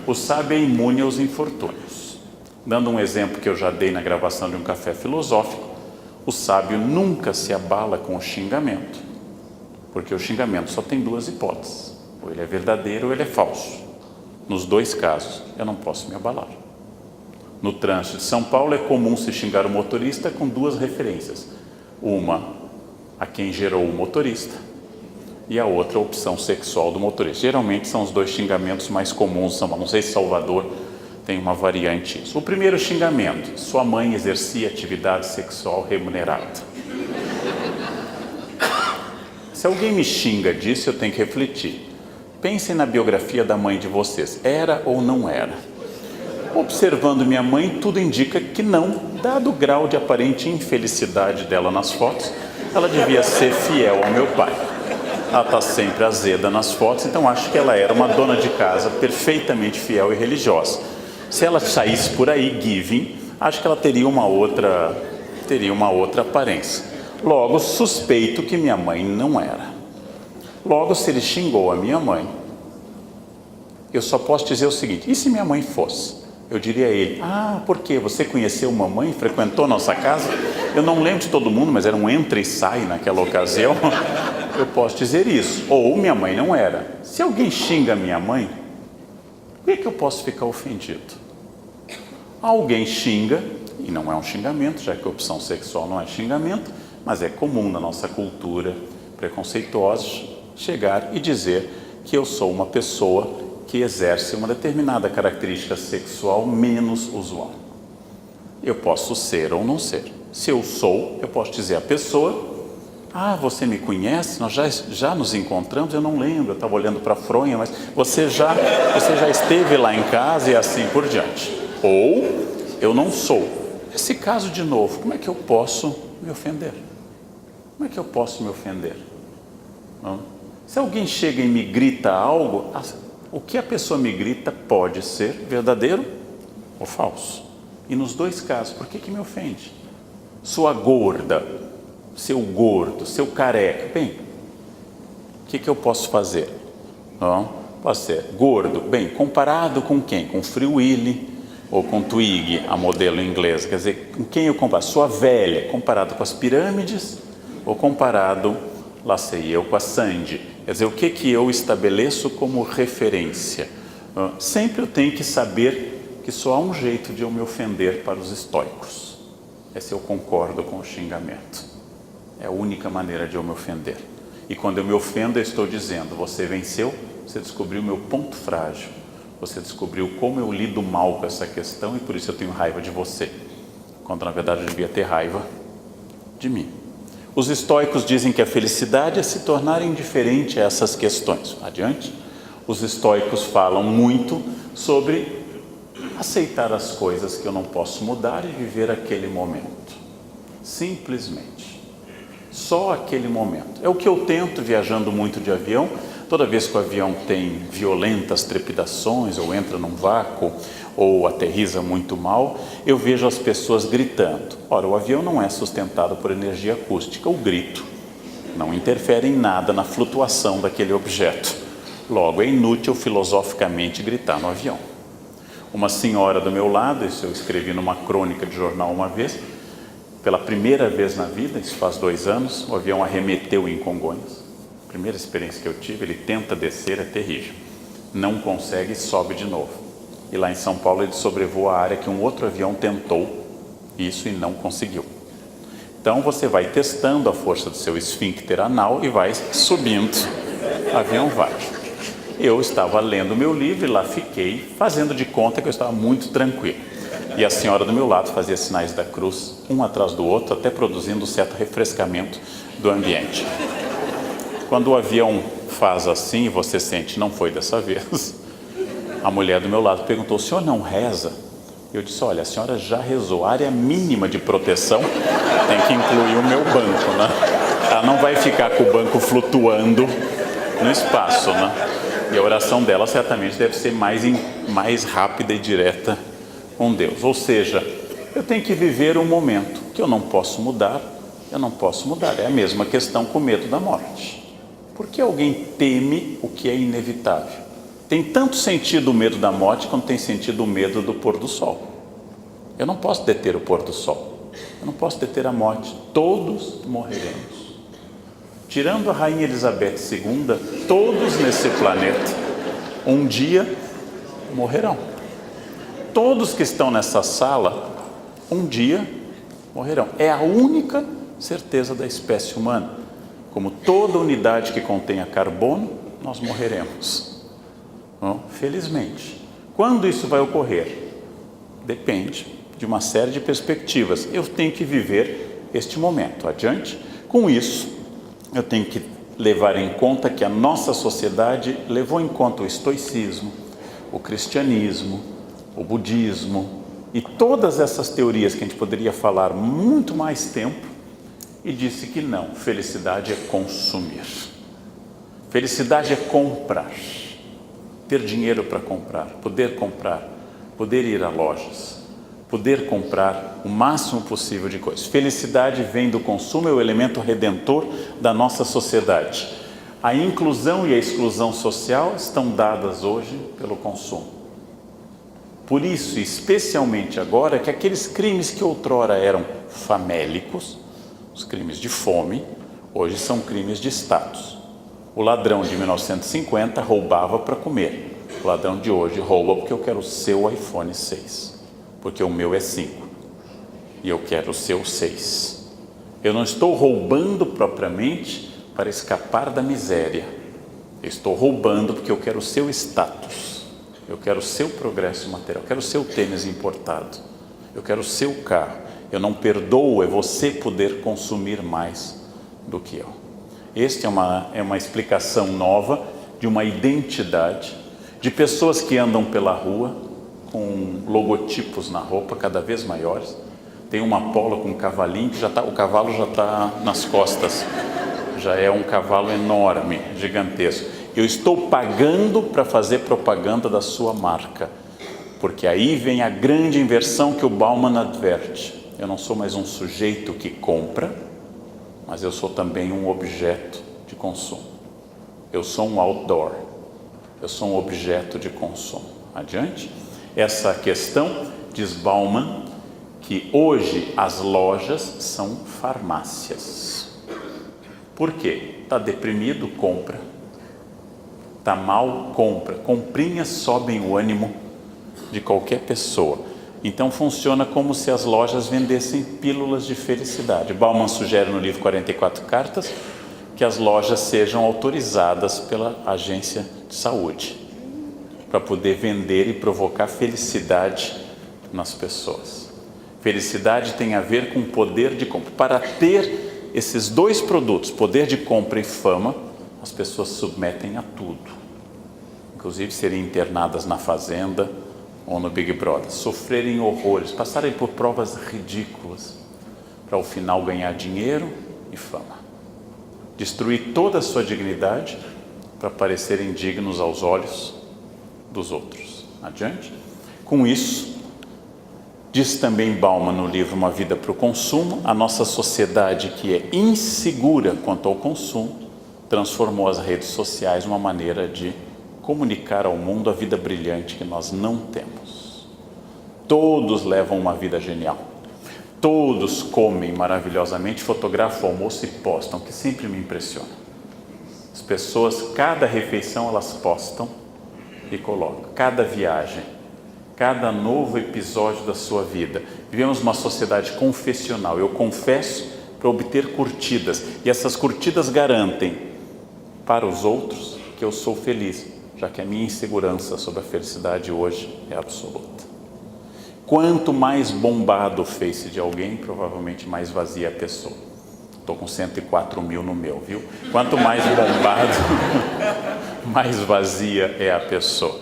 O sábio é imune aos infortúnios. Dando um exemplo que eu já dei na gravação de um café filosófico, o sábio nunca se abala com o xingamento, porque o xingamento só tem 2 hipóteses: ou ele é verdadeiro ou ele é falso. Nos 2 casos, eu não posso me abalar. No trânsito de São Paulo é comum se xingar o motorista com 2 referências: uma a quem gerou o motorista e a outra a opção sexual do motorista. Geralmente são os 2 xingamentos mais comuns. Não sei se Salvador tem uma variante isso. O primeiro xingamento: sua mãe exercia atividade sexual remunerada. Se alguém me xinga disso, eu tenho que refletir. Pensem na biografia da mãe de vocês. Era ou não era? Observando minha mãe, tudo indica que não. Dado o grau de aparente infelicidade dela nas fotos, ela devia ser fiel ao meu pai. Ela está sempre azeda nas fotos, então acho que ela era uma dona de casa perfeitamente fiel e religiosa. Se ela saísse por aí giving, acho que ela teria uma outra aparência. Logo, suspeito que minha mãe não era. Logo, se ele xingou a minha mãe, eu só posso dizer o seguinte: e se minha mãe fosse? Eu diria a ele: por quê? Você conheceu mamãe? Frequentou nossa casa? Eu não lembro de todo mundo, mas era um entra e sai naquela ocasião. Eu posso dizer isso. Ou minha mãe não era. Se alguém xinga minha mãe, por que eu posso ficar ofendido? Alguém xinga, e não é um xingamento, já que a opção sexual não é xingamento, mas é comum na nossa cultura preconceituosa chegar e dizer que eu sou uma pessoa que exerce uma determinada característica sexual menos usual. Eu posso ser ou não ser. Se eu sou, eu posso dizer à pessoa: você me conhece? Nós já nos encontramos? Eu não lembro, eu estava olhando para a fronha, mas você já esteve lá em casa, e assim por diante. Ou eu não sou. Nesse caso, de novo, como é que eu posso me ofender? Como é que eu posso me ofender? Não? Se alguém chega e me grita algo, o que a pessoa me grita pode ser verdadeiro ou falso. E nos dois casos, por que me ofende? Sua gorda, seu gordo, seu careca. Bem, o que eu posso fazer? Não? Pode ser gordo. Bem, comparado com quem? Com Free Willy ou com Twiggy, a modelo inglesa. Quer dizer, com quem eu comparo? Sua velha, comparado com as pirâmides ou comparado, lá sei eu, com a Sandy. Quer dizer, o que eu estabeleço como referência? Sempre eu tenho que saber que só há um jeito de eu me ofender para os estoicos. É se eu concordo com o xingamento. É a única maneira de eu me ofender. E quando eu me ofendo, eu estou dizendo: você venceu, você descobriu o meu ponto frágil, você descobriu como eu lido mal com essa questão e por isso eu tenho raiva de você, quando na verdade eu devia ter raiva de mim. Os estoicos dizem que a felicidade é se tornar indiferente a essas questões. Adiante. Os estoicos falam muito sobre aceitar as coisas que eu não posso mudar e viver aquele momento. Simplesmente. Só aquele momento. É o que eu tento viajando muito de avião. Toda vez que o avião tem violentas trepidações, ou entra num vácuo, ou aterriza muito mal, eu vejo as pessoas gritando. Ora, o avião não é sustentado por energia acústica. O grito não interfere em nada na flutuação daquele objeto. Logo, é inútil filosoficamente gritar no avião. Uma senhora do meu lado, isso eu escrevi numa crônica de jornal uma vez, pela primeira vez na vida, isso faz 2 anos, o avião arremeteu em Congonhas. Primeira experiência que eu tive, ele tenta descer, é terrível. Não consegue, sobe de novo. E lá em São Paulo ele sobrevoa a área que um outro avião tentou isso e não conseguiu. Então você vai testando a força do seu esfíncter anal e vai subindo, o avião vai. Eu estava lendo meu livro e lá fiquei, fazendo de conta que eu estava muito tranquilo. E a senhora do meu lado fazia sinais da cruz, um atrás do outro, até produzindo um certo refrescamento do ambiente. Quando o avião faz assim, você sente: não foi dessa vez. A mulher do meu lado perguntou: o senhor não reza? Eu disse: olha, a senhora já rezou. A área mínima de proteção tem que incluir o meu banco, né? Ela não vai ficar com o banco flutuando no espaço, né? E a oração dela certamente deve ser mais rápida e direta com Deus. Ou seja, eu tenho que viver um momento que eu não posso mudar. Eu não posso mudar. É a mesma questão com o medo da morte. Por que alguém teme o que é inevitável? Tem tanto sentido o medo da morte quanto tem sentido o medo do pôr do sol. Eu não posso deter o pôr do sol. Eu não posso deter a morte. Todos morreremos. Tirando a Rainha Elizabeth II, todos nesse planeta, um dia morrerão. Todos que estão nessa sala, um dia morrerão. É a única certeza da espécie humana. Como toda unidade que contenha carbono, nós morreremos. Bom, felizmente. Quando isso vai ocorrer? Depende de uma série de perspectivas. Eu tenho que viver este momento. Adiante. Com isso, eu tenho que levar em conta que a nossa sociedade levou em conta o estoicismo, o cristianismo, o budismo e todas essas teorias que a gente poderia falar muito mais tempo, e disse que não, felicidade é consumir. Felicidade é comprar, ter dinheiro para comprar, poder ir a lojas, poder comprar o máximo possível de coisas. Felicidade vem do consumo, é o elemento redentor da nossa sociedade. A inclusão e a exclusão social estão dadas hoje pelo consumo. Por isso, especialmente agora, que aqueles crimes que outrora eram famélicos, os crimes de fome, hoje são crimes de status. O ladrão de 1950 roubava para comer. O ladrão de hoje rouba porque eu quero o seu iPhone 6, porque o meu é 5 e eu quero o seu 6. Eu não estou roubando propriamente para escapar da miséria. Eu estou roubando porque eu quero o seu status. Eu quero o seu progresso material, eu quero o seu tênis importado, eu quero o seu carro. Eu não perdoo, é você poder consumir mais do que eu. Esta é uma explicação nova de uma identidade, de pessoas que andam pela rua com logotipos na roupa cada vez maiores. Tem uma polo com um cavalinho que o cavalo já está nas costas, já é um cavalo enorme, gigantesco. Eu estou pagando para fazer propaganda da sua marca, porque aí vem a grande inversão que o Bauman adverte. Eu não sou mais um sujeito que compra, mas eu sou também um objeto de consumo. Eu sou um outdoor, eu sou um objeto de consumo. Adiante? Essa questão, diz Bauman, que hoje as lojas são farmácias. Por quê? Está deprimido, compra. Está mal, compra. Comprinhas sobem o ânimo de qualquer pessoa. Então funciona como se as lojas vendessem pílulas de felicidade. Bauman sugere no livro 44 Cartas que as lojas sejam autorizadas pela agência de saúde para poder vender e provocar felicidade nas pessoas. Felicidade tem a ver com poder de compra. Para ter esses dois produtos, poder de compra e fama, as pessoas submetem a tudo, inclusive serem internadas na fazenda ou no Big Brother, sofrerem horrores, passarem por provas ridículas, para ao final ganhar dinheiro e fama, destruir toda a sua dignidade para parecerem dignos aos olhos dos outros. Adiante? Com isso, diz também Bauman no livro Uma Vida para o Consumo, a nossa sociedade que é insegura quanto ao consumo, transformou as redes sociais numa maneira de comunicar ao mundo a vida brilhante que nós não temos. Todos levam uma vida genial. Todos comem maravilhosamente, fotografam o almoço e postam, que sempre me impressiona. As pessoas, cada refeição elas postam e colocam. Cada viagem, cada novo episódio da sua vida. Vivemos uma sociedade confessional. Eu confesso para obter curtidas. E essas curtidas garantem para os outros que eu sou feliz, já que a minha insegurança sobre a felicidade hoje é absoluta. Quanto mais bombado o Face de alguém, provavelmente mais vazia a pessoa. Estou com 104 mil no meu, viu? Quanto mais bombado, mais vazia é a pessoa.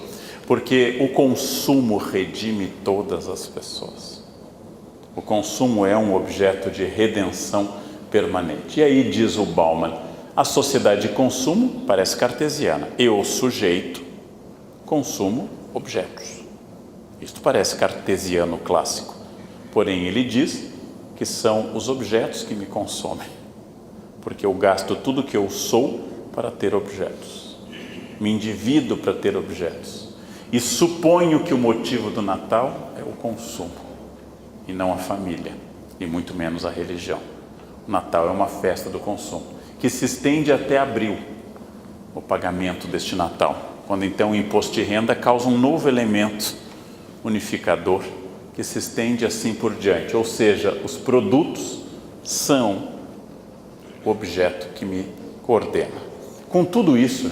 Porque o consumo redime todas as pessoas. O consumo é um objeto de redenção permanente. E aí diz o Bauman, a sociedade de consumo parece cartesiana. Eu, sujeito, consumo objetos. Isto parece cartesiano clássico. Porém, ele diz que são os objetos que me consomem. Porque eu gasto tudo que eu sou para ter objetos. Me endivido para ter objetos. E suponho que o motivo do Natal é o consumo. E não a família. E muito menos a religião. O Natal é uma festa do consumo, que se estende até abril, o pagamento deste Natal, quando então o imposto de renda causa um novo elemento unificador, que se estende assim por diante, ou seja, os produtos são o objeto que me coordena. Com tudo isso,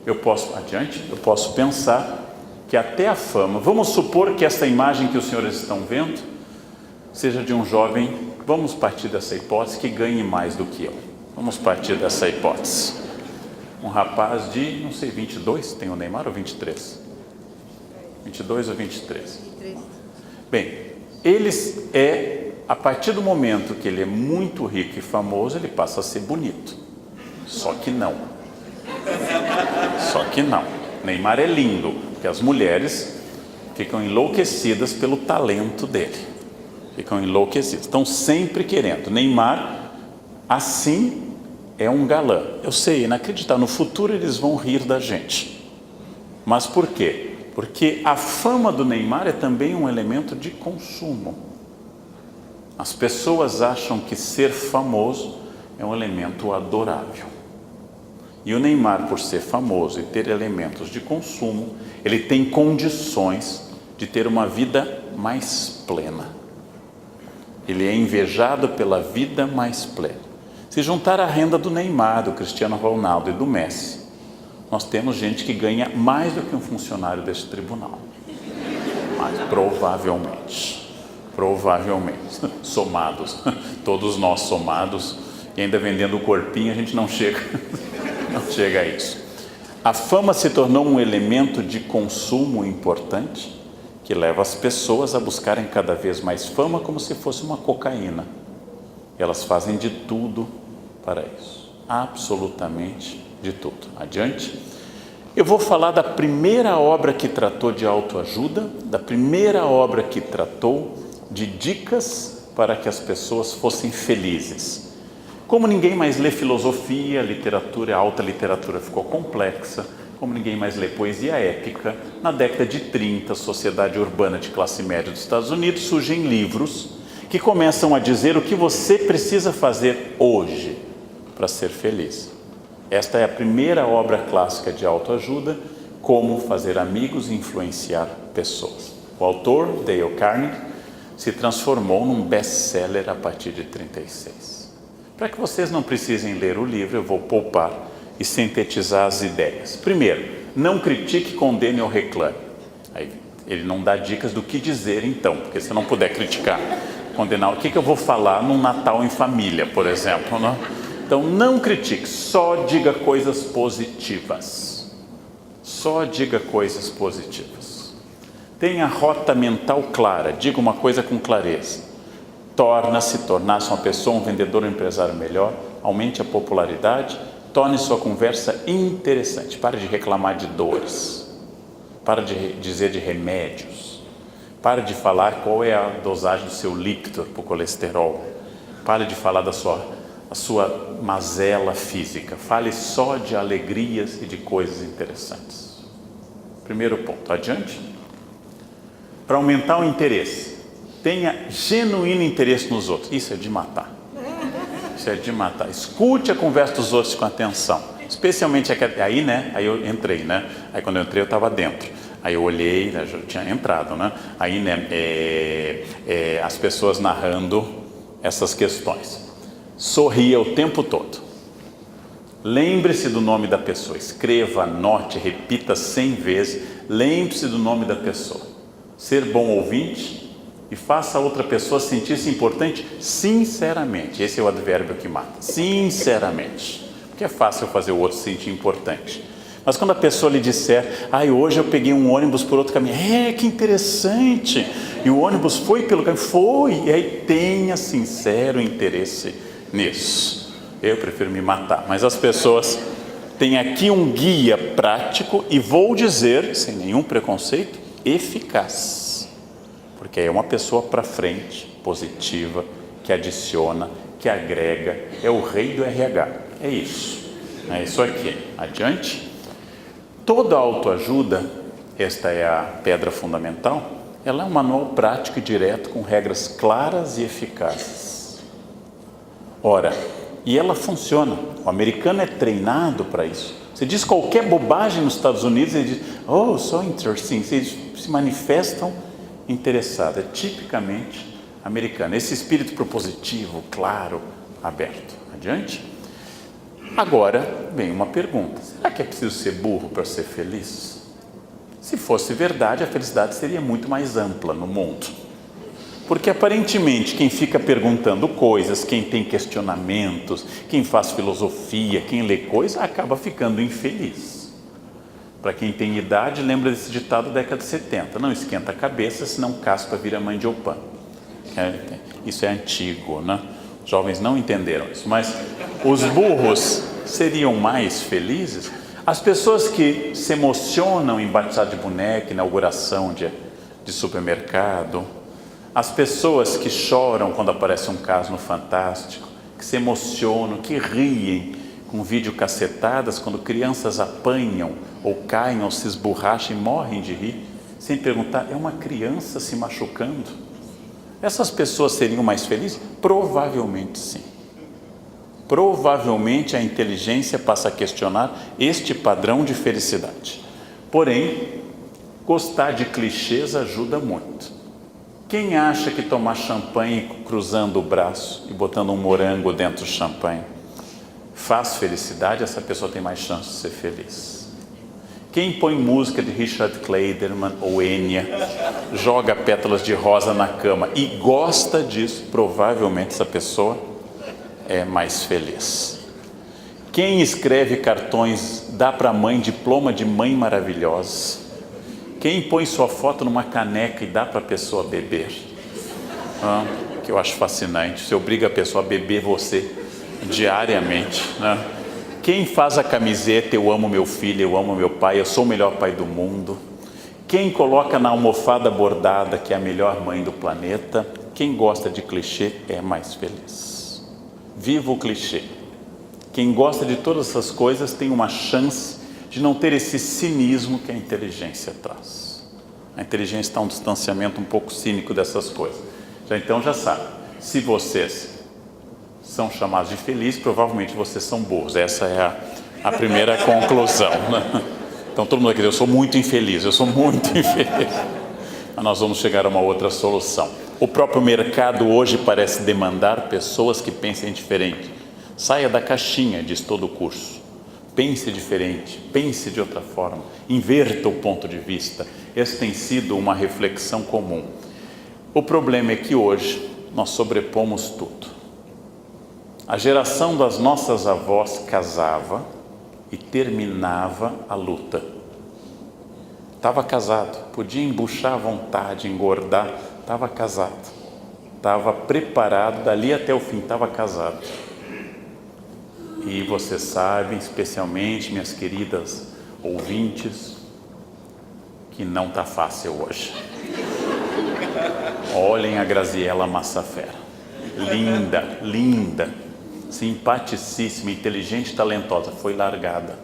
eu posso pensar que até a fama, vamos supor que essa imagem que os senhores estão vendo, seja de um jovem, vamos partir dessa hipótese, que ganhe mais do que eu. Vamos partir dessa hipótese. Um rapaz de, não sei, 22, tem o Neymar ou 23? 22 ou 23? 23. Bem, a partir do momento que ele é muito rico e famoso, ele passa a ser bonito. Só que não. Neymar é lindo, porque as mulheres ficam enlouquecidas pelo talento dele. Ficam enlouquecidas, estão sempre querendo. Neymar, assim, é um galã. Eu sei, inacreditável, no futuro eles vão rir da gente. Mas por quê? Porque a fama do Neymar é também um elemento de consumo. As pessoas acham que ser famoso é um elemento adorável. E o Neymar, por ser famoso e ter elementos de consumo, ele tem condições de ter uma vida mais plena. Ele é invejado pela vida mais plena. Se juntar a renda do Neymar, do Cristiano Ronaldo e do Messi, nós temos gente que ganha mais do que um funcionário desse tribunal. Mas provavelmente, somados, todos nós somados, e ainda vendendo o corpinho, a gente não chega a isso. A fama se tornou um elemento de consumo importante, que leva as pessoas a buscarem cada vez mais fama como se fosse uma cocaína. Elas fazem de tudo para isso, absolutamente de tudo. Adiante. Eu vou falar da primeira obra que tratou de autoajuda, da primeira obra que tratou de dicas para que as pessoas fossem felizes. Como ninguém mais lê filosofia, literatura, a alta literatura ficou complexa, como ninguém mais lê poesia épica, na década de 30, a sociedade urbana de classe média dos Estados Unidos, surgem livros que começam a dizer o que você precisa fazer hoje para ser feliz. Esta é a primeira obra clássica de autoajuda, Como Fazer Amigos e Influenciar Pessoas. O autor, Dale Carnegie, se transformou num best-seller a partir de 36. Para que vocês não precisem ler o livro, eu vou poupar e sintetizar as ideias. Primeiro, não critique, condene ou reclame. Aí, ele não dá dicas do que dizer então, porque se não puder criticar, condenar, o que eu vou falar num Natal em família, por exemplo, né? Então, não critique, só diga coisas positivas. Só diga coisas positivas. Tenha rota mental clara, diga uma coisa com clareza. Tornar-se uma pessoa, um vendedor, um empresário melhor, aumente a popularidade, torne sua conversa interessante. Pare de reclamar de dores. Pare de dizer de remédios. Pare de falar qual é a dosagem do seu Lipitor para o colesterol. Pare de falar da sua mazela física. Fale só de alegrias e de coisas interessantes. Primeiro ponto. Adiante. Para aumentar o interesse, tenha genuíno interesse nos outros. Isso é de matar. Isso é de matar. Escute a conversa dos outros com atenção. Especialmente aí, né? Aí eu entrei, né? Aí quando eu entrei eu estava dentro. Aí eu olhei, já tinha entrado, né? Aí, né? As pessoas narrando essas questões. Sorria o tempo todo. Lembre-se do nome da pessoa. Escreva, anote, repita 100 vezes. Lembre-se do nome da pessoa. Ser bom ouvinte e faça a outra pessoa sentir-se importante sinceramente. Esse é o advérbio que mata. Sinceramente. Porque é fácil fazer o outro se sentir importante. Mas quando a pessoa lhe disser, hoje eu peguei um ônibus por outro caminho. Que interessante. E o ônibus foi pelo caminho? Foi. E aí tenha sincero interesse nisso. Eu prefiro me matar. Mas as pessoas têm aqui um guia prático e vou dizer, sem nenhum preconceito, eficaz. Porque é uma pessoa para frente, positiva, que adiciona, que agrega. É o rei do RH. É isso. É isso aqui. Adiante. Toda autoajuda, esta é a pedra fundamental, ela é um manual prático e direto com regras claras e eficazes. Ora, e ela funciona. O americano é treinado para isso. Você diz qualquer bobagem nos Estados Unidos, ele diz, oh, so interesting. Eles se manifestam interessados. É tipicamente americano. Esse espírito propositivo, claro, aberto. Adiante. Agora, vem uma pergunta. Será que é preciso ser burro para ser feliz? Se fosse verdade, a felicidade seria muito mais ampla no mundo. Porque aparentemente quem fica perguntando coisas, quem tem questionamentos, quem faz filosofia, quem lê coisas, acaba ficando infeliz. Para quem tem idade, lembra desse ditado da década de 70. Não esquenta a cabeça, senão caspa vira mandiopan. Isso é antigo, né? Os jovens não entenderam isso. Mas os burros seriam mais felizes? As pessoas que se emocionam em batizado de boneca, inauguração de supermercado, as pessoas que choram quando aparece um caso no Fantástico, que se emocionam, que riem com videocassetadas quando crianças apanham ou caem ou se esborracham e morrem de rir, sem perguntar, é uma criança se machucando? Essas pessoas seriam mais felizes? Provavelmente sim. Provavelmente a inteligência passa a questionar este padrão de felicidade. Porém, gostar de clichês ajuda muito. Quem acha que tomar champanhe cruzando o braço e botando um morango dentro do champanhe faz felicidade? Essa pessoa tem mais chance de ser feliz. Quem põe música de Richard Clayderman ou Enya, joga pétalas de rosa na cama e gosta disso, provavelmente essa pessoa é mais feliz. Quem escreve cartões, dá para a mãe diploma de mãe maravilhosa. Quem põe sua foto numa caneca e dá para a pessoa beber, que eu acho fascinante, você obriga a pessoa a beber você diariamente, né? Quem faz a camiseta, eu amo meu filho, eu amo meu pai, eu sou o melhor pai do mundo. Quem coloca na almofada bordada que é a melhor mãe do planeta. Quem gosta de clichê é mais feliz. Viva o clichê. Quem gosta de todas essas coisas tem uma chance de não ter esse cinismo que a inteligência traz. A inteligência está um distanciamento um pouco cínico dessas coisas. Então já sabe, se vocês são chamados de felizes, provavelmente vocês são burros. Essa é a primeira conclusão, né? Então todo mundo aqui diz, eu sou muito infeliz, eu sou muito infeliz. Mas nós vamos chegar a uma outra solução. O próprio mercado hoje parece demandar pessoas que pensem diferente. Saia da caixinha, diz todo o curso. Pense diferente, pense de outra forma, inverta o ponto de vista. Essa tem sido uma reflexão comum. O problema é que hoje nós sobrepomos tudo. A geração das nossas avós casava e terminava a luta. Estava casado, podia embuchar à vontade, engordar, estava casado. Estava preparado, dali até o fim, estava casado. E vocês sabem, especialmente minhas queridas ouvintes, que não está fácil hoje. Olhem a Graziella Massafera. Linda, linda, simpaticíssima, inteligente, talentosa. Foi largada.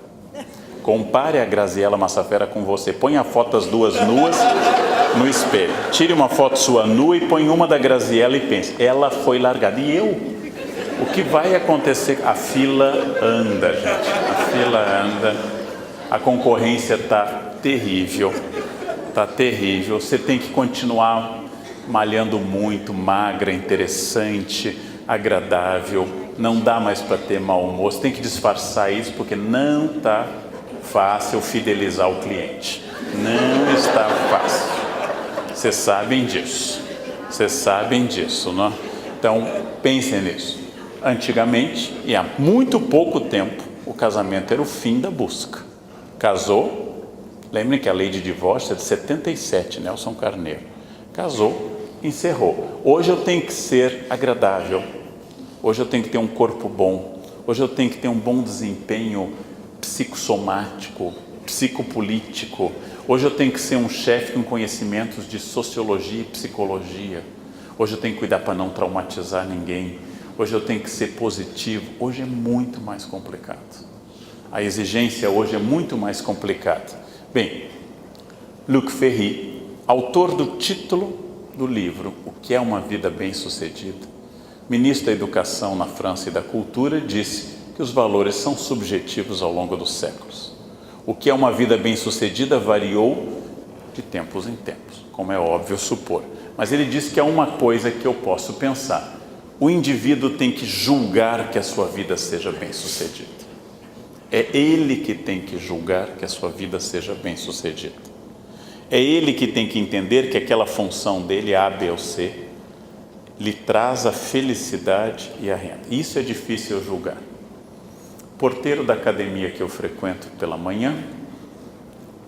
Compare a Graziella Massafera com você. Põe a foto das duas nuas no espelho. Tire uma foto sua nua e põe uma da Graziella e pense. Ela foi largada. E eu? O que vai acontecer? A fila anda, gente. A fila anda. A concorrência está terrível. Está terrível. Você tem que continuar malhando muito, magra, interessante, agradável. Não dá mais para ter mau humor. Você tem que disfarçar isso porque não está fácil fidelizar o cliente. Não está fácil. Vocês sabem disso. Vocês sabem disso, não é? Então, pensem nisso. Antigamente, e há muito pouco tempo, o casamento era o fim da busca. Casou, lembrem que a lei de divórcio é de 77, Nelson Carneiro. Casou, encerrou. Hoje eu tenho que ser agradável, hoje eu tenho que ter um corpo bom, hoje eu tenho que ter um bom desempenho psicossomático, psicopolítico, hoje eu tenho que ser um chefe com conhecimentos de sociologia e psicologia, hoje eu tenho que cuidar para não traumatizar ninguém, hoje eu tenho que ser positivo. Hoje é muito mais complicado. A exigência hoje é muito mais complicada. Bem, Luc Ferry, autor do título do livro O que é uma vida bem-sucedida, ministro da Educação na França e da Cultura, disse que os valores são subjetivos ao longo dos séculos. O que é uma vida bem-sucedida variou de tempos em tempos, como é óbvio supor. Mas ele disse que há uma coisa que eu posso pensar. O indivíduo tem que julgar que a sua vida seja bem-sucedida. É ele que tem que julgar que a sua vida seja bem-sucedida. É ele que tem que entender que aquela função dele, A, B ou C, lhe traz a felicidade e a renda. Isso é difícil eu julgar. O porteiro da academia que eu frequento pela manhã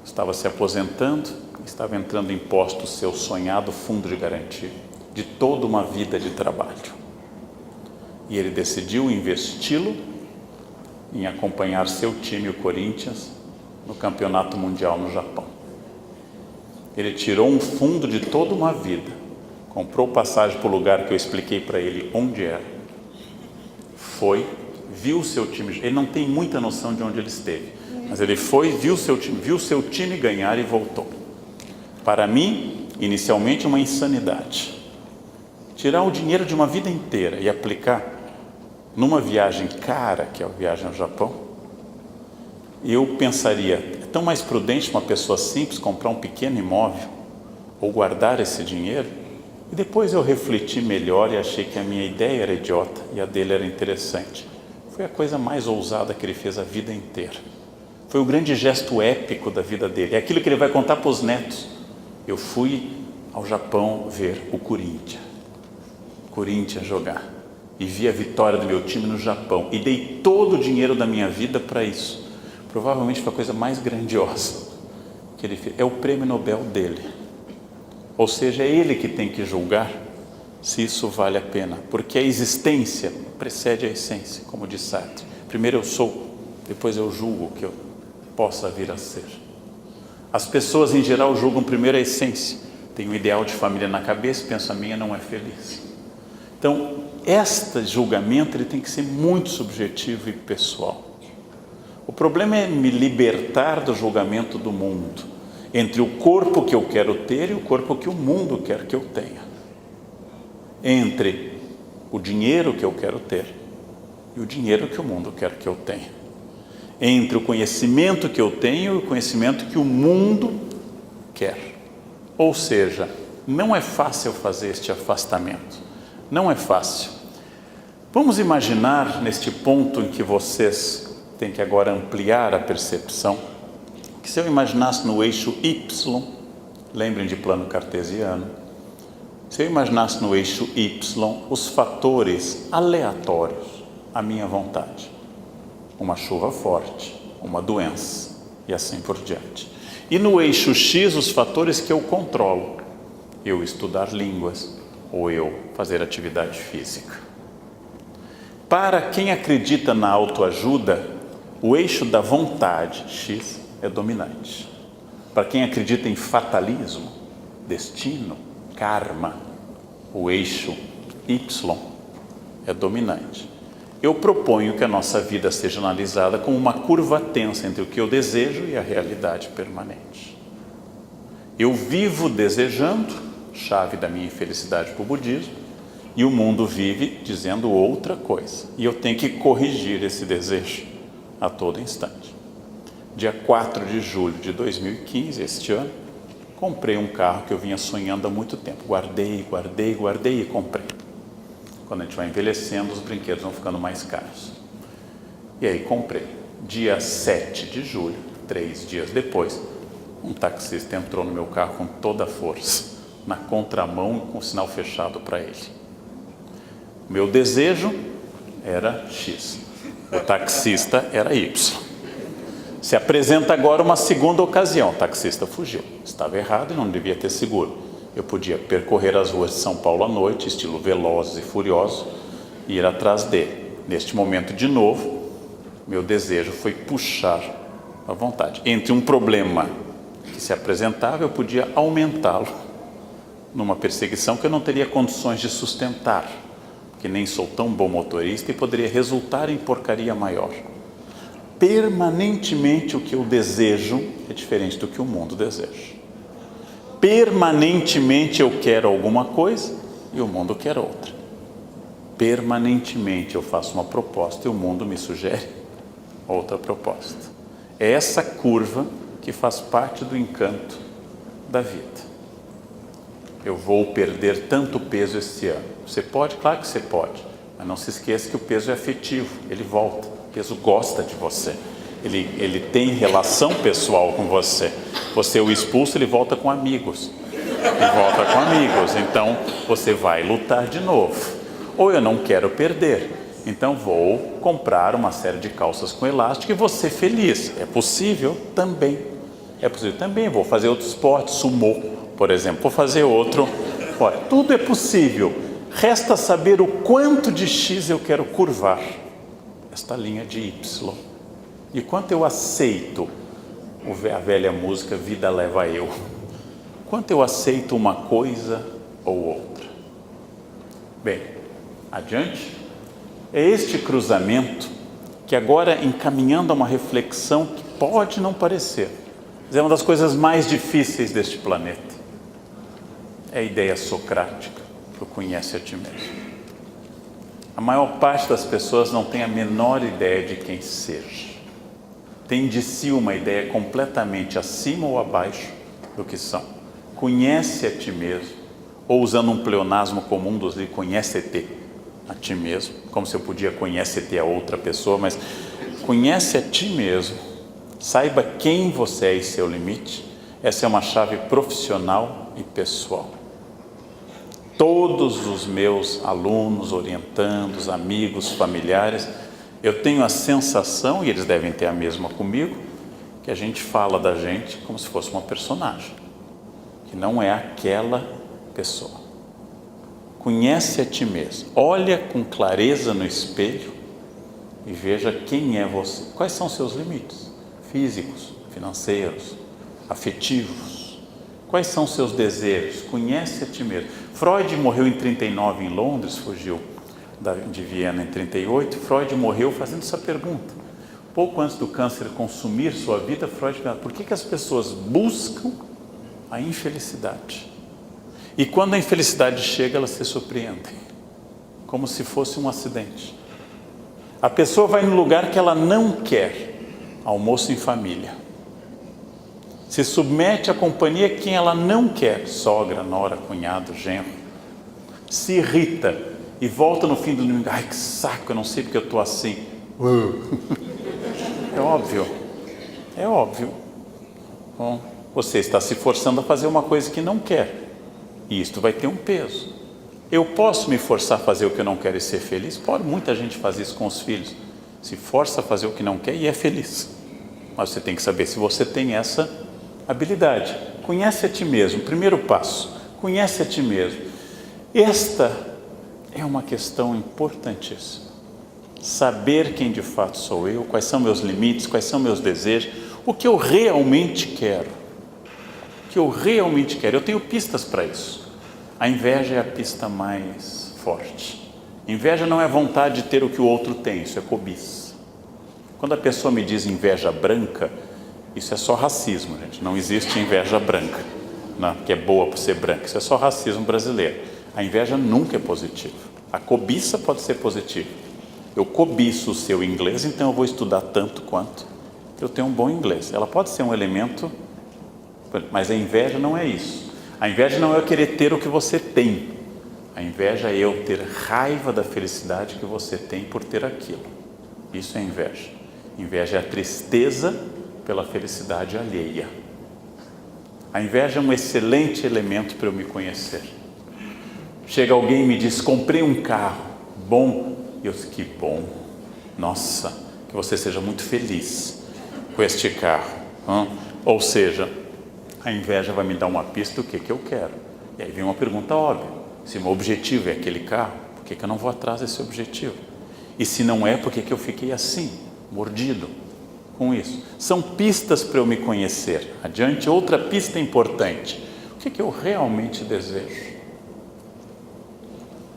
estava se aposentando, estava entrando em posto o seu sonhado fundo de garantia de toda uma vida de trabalho. E ele decidiu investi-lo em acompanhar seu time, o Corinthians, no campeonato mundial no Japão. Ele tirou um fundo de toda uma vida, comprou passagem para o lugar que eu expliquei para ele onde era, foi, viu o seu time, ele não tem muita noção de onde ele esteve, mas ele foi, viu o seu time ganhar e voltou. Para mim, inicialmente, uma insanidade. Tirar o dinheiro de uma vida inteira e aplicar numa viagem cara, que é a viagem ao Japão, eu pensaria, é tão mais prudente uma pessoa simples comprar um pequeno imóvel ou guardar esse dinheiro? E depois eu refleti melhor e achei que a minha ideia era idiota e a dele era interessante. Foi a coisa mais ousada que ele fez a vida inteira. Foi o grande gesto épico da vida dele. É aquilo que ele vai contar para os netos. Eu fui ao Japão ver o Corinthians jogar. E vi a vitória do meu time no Japão. E dei todo o dinheiro da minha vida para isso. Provavelmente foi a coisa mais grandiosa que ele fez. É o prêmio Nobel dele. Ou seja, é ele que tem que julgar se isso vale a pena. Porque a existência precede a essência, como diz Sartre. Primeiro eu sou, depois eu julgo o que eu possa vir a ser. As pessoas em geral julgam primeiro a essência. Tem um ideal de família na cabeça e pensa, a minha não é feliz. Então, este julgamento ele tem que ser muito subjetivo e pessoal. O problema é me libertar do julgamento do mundo, entre o corpo que eu quero ter e o corpo que o mundo quer que eu tenha. Entre o dinheiro que eu quero ter e o dinheiro que o mundo quer que eu tenha. Entre o conhecimento que eu tenho e o conhecimento que o mundo quer. Ou seja, não é fácil fazer este afastamento. Não é fácil. Vamos imaginar neste ponto em que vocês têm que agora ampliar a percepção, que se eu imaginasse no eixo Y, lembrem de plano cartesiano, se eu imaginasse no eixo Y os fatores aleatórios à minha vontade, uma chuva forte, uma doença e assim por diante. E no eixo X os fatores que eu controlo, eu estudar línguas ou eu fazer atividade física. Para quem acredita na autoajuda, o eixo da vontade, X, é dominante. Para quem acredita em fatalismo, destino, karma, o eixo Y é dominante. Eu proponho que a nossa vida seja analisada como uma curva tensa entre o que eu desejo e a realidade permanente. Eu vivo desejando, chave da minha infelicidade para o budismo, e o mundo vive dizendo outra coisa. E eu tenho que corrigir esse desejo a todo instante. Dia 4 de julho de 2015, este ano, comprei um carro que eu vinha sonhando há muito tempo. Guardei e comprei. Quando a gente vai envelhecendo, os brinquedos vão ficando mais caros. E aí comprei. Dia 7 de julho, 3 dias depois, um taxista entrou no meu carro com toda a força, na contramão, com o sinal fechado para ele. Meu desejo era X, o taxista era Y. Se apresenta agora uma segunda ocasião, o taxista fugiu, estava errado e não devia ter seguro. Eu podia percorrer as ruas de São Paulo à noite, estilo Velozes e Furiosos, e ir atrás dele. Neste momento, de novo, meu desejo foi puxar a vontade. Entre um problema que se apresentava, eu podia aumentá-lo numa perseguição que eu não teria condições de sustentar, que nem sou tão bom motorista e poderia resultar em porcaria maior. Permanentemente o que eu desejo é diferente do que o mundo deseja. Permanentemente eu quero alguma coisa e o mundo quer outra. Permanentemente eu faço uma proposta e o mundo me sugere outra proposta. É essa curva que faz parte do encanto da vida. Eu vou perder tanto peso este ano. Você pode? Claro que você pode. Mas não se esqueça que o peso é afetivo. Ele volta. O peso gosta de você. Ele tem relação pessoal com você. Você o expulsa, ele volta com amigos. Então, você vai lutar de novo. Ou eu não quero perder. Então, vou comprar uma série de calças com elástico e vou ser feliz. É possível também. Vou fazer outro esporte, sumô, por exemplo. Vou fazer outro. Olha, tudo é possível. Resta saber o quanto de X eu quero curvar esta linha de Y. E quanto eu aceito a velha música Vida Leva Eu. enquanto eu aceito uma coisa ou outra. Bem, adiante, é este cruzamento que agora, encaminhando a uma reflexão que pode não parecer, mas é uma das coisas mais difíceis deste planeta, é a ideia socrática, do conhece a ti mesmo. A maior parte das pessoas não tem a menor ideia de quem seja. Tem de si uma ideia completamente acima ou abaixo do que são. Conhece a ti mesmo, ou usando um pleonasmo comum dos livros, conhece-te a ti mesmo, como se eu podia conhecer-te a outra pessoa, mas conhece a ti mesmo, saiba quem você é e seu limite. Essa é uma chave profissional e pessoal. Todos os meus alunos, orientandos, amigos, familiares, eu tenho a sensação, e eles devem ter a mesma comigo, que a gente fala da gente como se fosse uma personagem, que não é aquela pessoa. Conhece a ti mesmo, olha com clareza no espelho e veja quem é você. Quais são seus limites? Físicos, financeiros, afetivos. Quais são seus desejos? Conhece a ti mesmo. Freud morreu em 39 em Londres, fugiu de Viena em 38. Freud morreu fazendo essa pergunta. Pouco antes do câncer consumir sua vida, Freud perguntou: por que as pessoas buscam a infelicidade? E quando a infelicidade chega, elas se surpreendem, como se fosse um acidente. A pessoa vai no lugar que ela não quer, almoço em família. Se submete à companhia que ela não quer, sogra, nora, cunhado, genro. Se irrita e volta no fim do domingo: ai, que saco, eu não sei porque eu estou assim. É óbvio, é óbvio. Bom, você está se forçando a fazer uma coisa que não quer, e isto vai ter um peso. Eu posso me forçar a fazer o que eu não quero e ser feliz? Pode, muita gente faz isso com os filhos, se força a fazer o que não quer e é feliz. Mas você tem que saber se você tem essa habilidade. Conhece a ti mesmo, primeiro passo, conhece a ti mesmo. Esta é uma questão importantíssima. Saber quem de fato sou eu, quais são meus limites, quais são meus desejos, o que eu realmente quero. O que eu realmente quero. Eu tenho pistas para isso. A inveja é a pista mais forte. Inveja não é vontade de ter o que o outro tem, isso é cobiça. Quando a pessoa me diz inveja branca, isso é só racismo, gente. Não existe inveja branca, não, que é boa por ser branca. Isso é só racismo brasileiro. A inveja nunca é positiva. A cobiça pode ser positiva. Eu cobiço o seu inglês, então eu vou estudar tanto quanto eu tenho um bom inglês. Ela pode ser um elemento, mas a inveja não é isso. A inveja não é eu querer ter o que você tem. A inveja é eu ter raiva da felicidade que você tem por ter aquilo. Isso é inveja. Inveja é a tristeza pela felicidade alheia. A inveja é um excelente elemento para eu me conhecer. Chega alguém e me diz: comprei um carro bom. E eu disse: que bom, nossa, que você seja muito feliz com este carro. Ou seja, a inveja vai me dar uma pista do que eu quero. E aí vem uma pergunta óbvia: se o meu objetivo é aquele carro, por que eu não vou atrás desse objetivo? E se não é, por que eu fiquei assim, mordido com isso? São pistas para eu me conhecer. Adiante, outra pista importante: o que eu realmente desejo?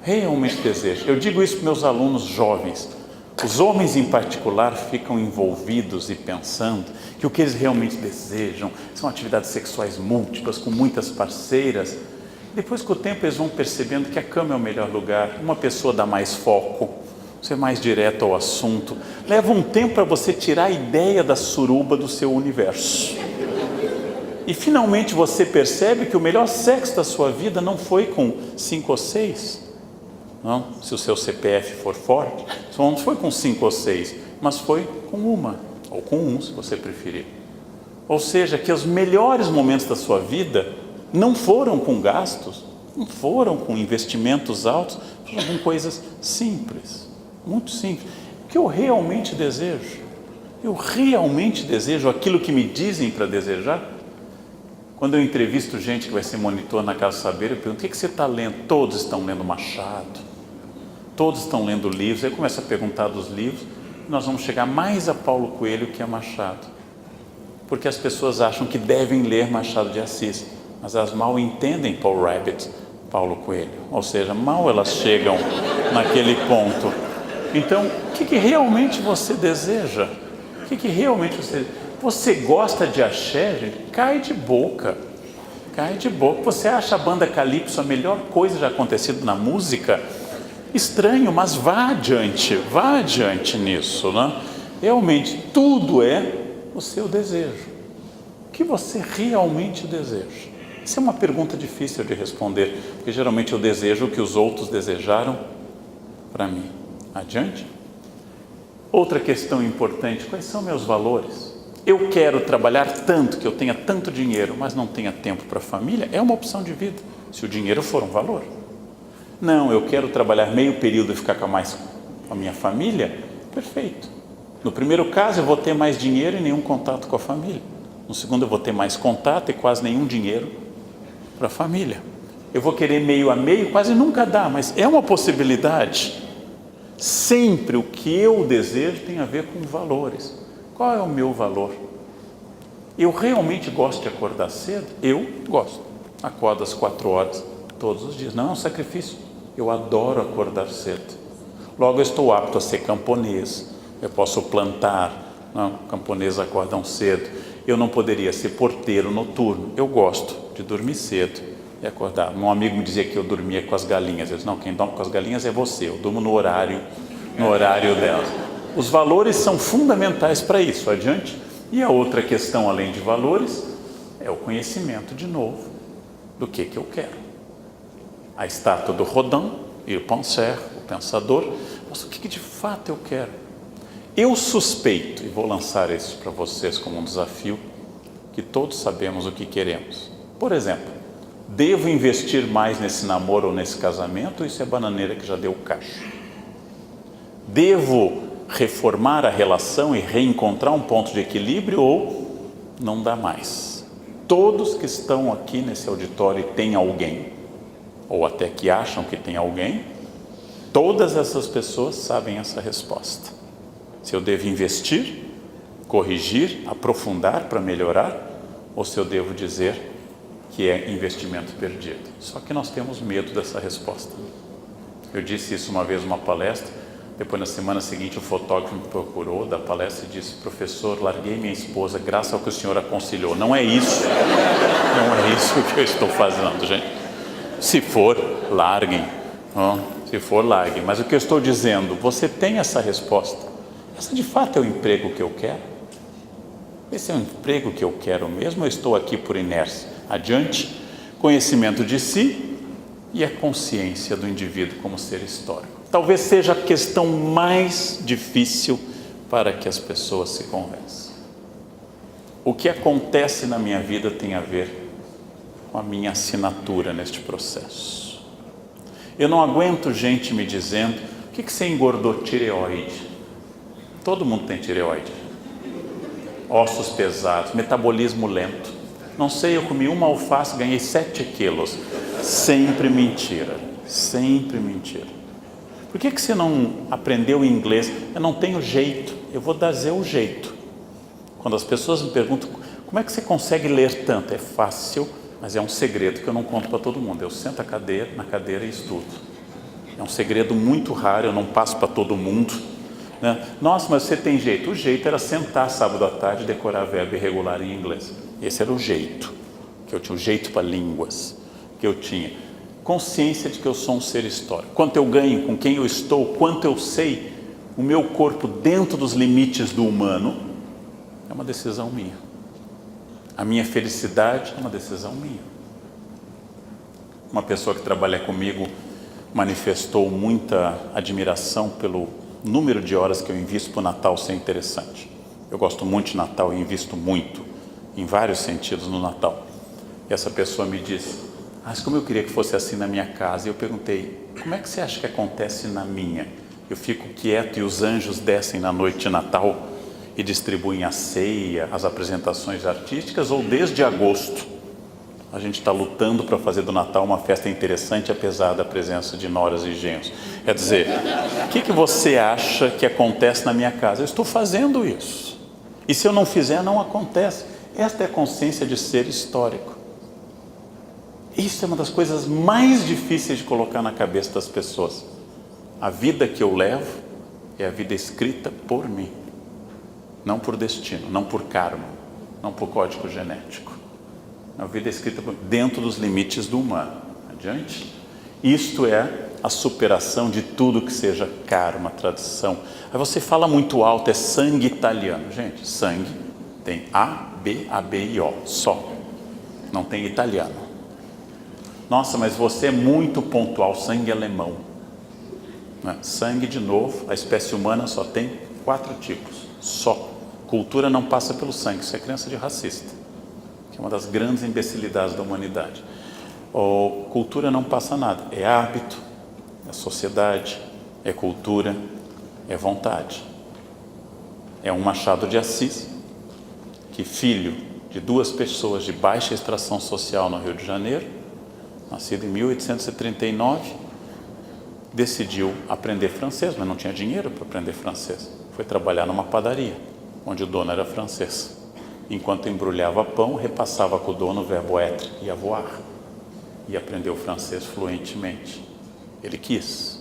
Realmente desejo. Eu digo isso para meus alunos jovens. Os homens em particular ficam envolvidos e pensando que o que eles realmente desejam são atividades sexuais múltiplas, com muitas parceiras. Depois, com o tempo, eles vão percebendo que a cama é o melhor lugar. Uma pessoa dá mais foco, você é mais direto ao assunto. Leva um tempo para você tirar a ideia da suruba do seu universo. E finalmente você percebe que o melhor sexo da sua vida não foi com 5 ou 6. Não, se o seu CPF for forte, não foi com 5 ou 6, mas foi com uma, ou com um, se você preferir. Ou seja, que os melhores momentos da sua vida não foram com gastos, não foram com investimentos altos, foram com coisas simples, muito simples. O que eu realmente desejo? Eu realmente desejo aquilo que me dizem para desejar? Quando eu entrevisto gente que vai ser monitor na Casa Saber, eu pergunto: o que você está lendo? Todos estão lendo Machado, todos estão lendo livros. Aí eu começo a perguntar dos livros, e nós vamos chegar mais a Paulo Coelho que a Machado, porque as pessoas acham que devem ler Machado de Assis. mas elas mal entendem Paul Rabbit, Paulo Coelho. Ou seja, mal elas chegam naquele ponto. Então, o que realmente você deseja? O que realmente você gosta de axé, gente? Cai de boca. Cai de boca. Você acha a banda Calypso a melhor coisa já acontecido na música? Estranho, mas vá adiante nisso, né? Realmente, tudo é o seu desejo. O que você realmente deseja? Essa é uma pergunta difícil de responder, porque geralmente eu desejo o que os outros desejaram para mim. Adiante? Outra questão importante, quais são meus valores? Eu quero trabalhar tanto, que eu tenha tanto dinheiro, mas não tenha tempo para a família? É uma opção de vida, se o dinheiro for um valor. Não, eu quero trabalhar meio período e ficar com a minha família? Perfeito. No primeiro caso, eu vou ter mais dinheiro e nenhum contato com a família. No segundo, eu vou ter mais contato e quase nenhum dinheiro para a família. Eu vou querer meio a meio, quase nunca dá, mas é uma possibilidade. Sempre o que eu desejo tem a ver com valores. Qual é o meu valor? Eu realmente gosto de acordar cedo? Eu gosto. Acordo às 4 horas todos os dias. Não é um sacrifício. Eu adoro acordar cedo. Logo, eu estou apto a ser camponês. Eu posso plantar. Não, camponeses acordam cedo. Eu não poderia ser porteiro noturno. Eu gosto de dormir cedo e acordar. Um amigo me dizia que eu dormia com as galinhas. Eu disse, não, quem dorme com as galinhas é você. Eu durmo no horário delas. Os valores são fundamentais para isso. Adiante. E a outra questão, além de valores, é o conhecimento, de novo, do que eu quero. A estátua do Rodin, Il Penseur, o pensador, mas o que de fato eu quero? Eu suspeito, e vou lançar isso para vocês como um desafio, que todos sabemos o que queremos. Por exemplo, devo investir mais nesse namoro ou nesse casamento, ou isso é bananeira que já deu caixa? Devo reformar a relação e reencontrar um ponto de equilíbrio, ou não dá mais? Todos que estão aqui nesse auditório e têm alguém, ou até que acham que tem alguém, todas essas pessoas sabem essa resposta. Se eu devo investir, corrigir, aprofundar para melhorar, ou se eu devo dizer que é investimento perdido. Só que nós temos medo dessa resposta. Eu disse isso uma vez numa palestra, depois na semana seguinte o fotógrafo me procurou da palestra e disse, professor, larguei minha esposa graças ao que o senhor aconselhou. Não é isso que eu estou fazendo, gente. Se for, larguem. Se for, larguem. Mas o que eu estou dizendo, você tem essa resposta. Essa de fato é o emprego que eu quero? Esse é o emprego que eu quero mesmo, ou eu estou aqui por inércia? Adiante, conhecimento de si e a consciência do indivíduo como ser histórico. Talvez seja a questão mais difícil para que as pessoas se convençam. O que acontece na minha vida tem a ver com a minha assinatura neste processo. Eu não aguento gente me dizendo, o que você engordou? Tireoide. Todo mundo tem tireoide. Ossos pesados, metabolismo lento. Não sei, eu comi uma alface, ganhei 7 quilos. Sempre mentira, sempre mentira. Por que você não aprendeu inglês? Eu não tenho jeito, eu vou dizer o jeito. Quando as pessoas me perguntam, como é que você consegue ler tanto? É fácil, mas é um segredo que eu não conto para todo mundo. Eu sento na cadeira e estudo. É um segredo muito raro, eu não passo para todo mundo. Né? Nossa, mas você tem jeito. O jeito era sentar sábado à tarde e decorar verbo irregular em inglês. Esse era o jeito, que eu tinha, o jeito para línguas que eu tinha. Consciência de que eu sou um ser histórico. Quanto eu ganho, com quem eu estou, quanto eu sei, o meu corpo dentro dos limites do humano, é uma decisão minha. A minha felicidade é uma decisão minha. Uma pessoa que trabalha comigo manifestou muita admiração pelo número de horas que eu invisto para o Natal ser interessante. Eu gosto muito de Natal e invisto muito, em vários sentidos, no Natal. E essa pessoa me disse, mas como eu queria que fosse assim na minha casa. E eu perguntei, como é que você acha que acontece na minha? Eu fico quieto e os anjos descem na noite de Natal e distribuem a ceia, as apresentações artísticas, ou desde agosto a gente está lutando para fazer do Natal uma festa interessante, apesar da presença de noras e genros. Quer dizer, o que você acha que acontece na minha casa? Eu estou fazendo isso. E se eu não fizer, não acontece. Esta é a consciência de ser histórico. Isso é uma das coisas mais difíceis de colocar na cabeça das pessoas. A vida que eu levo é a vida escrita por mim. Não por destino, não por karma, não por código genético. A vida é escrita dentro dos limites do humano. Adiante. Isto é a superação de tudo que seja karma, tradição. Aí você fala muito alto, é sangue italiano. Gente, sangue tem A, B e O, só. Não tem italiano. Nossa, mas você é muito pontual, sangue alemão. Sangue, de novo, a espécie humana só tem 4 tipos, só. Cultura não passa pelo sangue, isso é crença de racista, que é uma das grandes imbecilidades da humanidade. Cultura não passa nada, é hábito, é sociedade, é cultura, é vontade. É um Machado de Assis, que filho de 2 pessoas de baixa extração social no Rio de Janeiro, nascido em 1839, decidiu aprender francês, mas não tinha dinheiro para aprender francês. Foi trabalhar numa padaria, onde o dono era francês. Enquanto embrulhava pão, repassava com o dono o verbo être e avoir. E aprendeu francês fluentemente. Ele quis.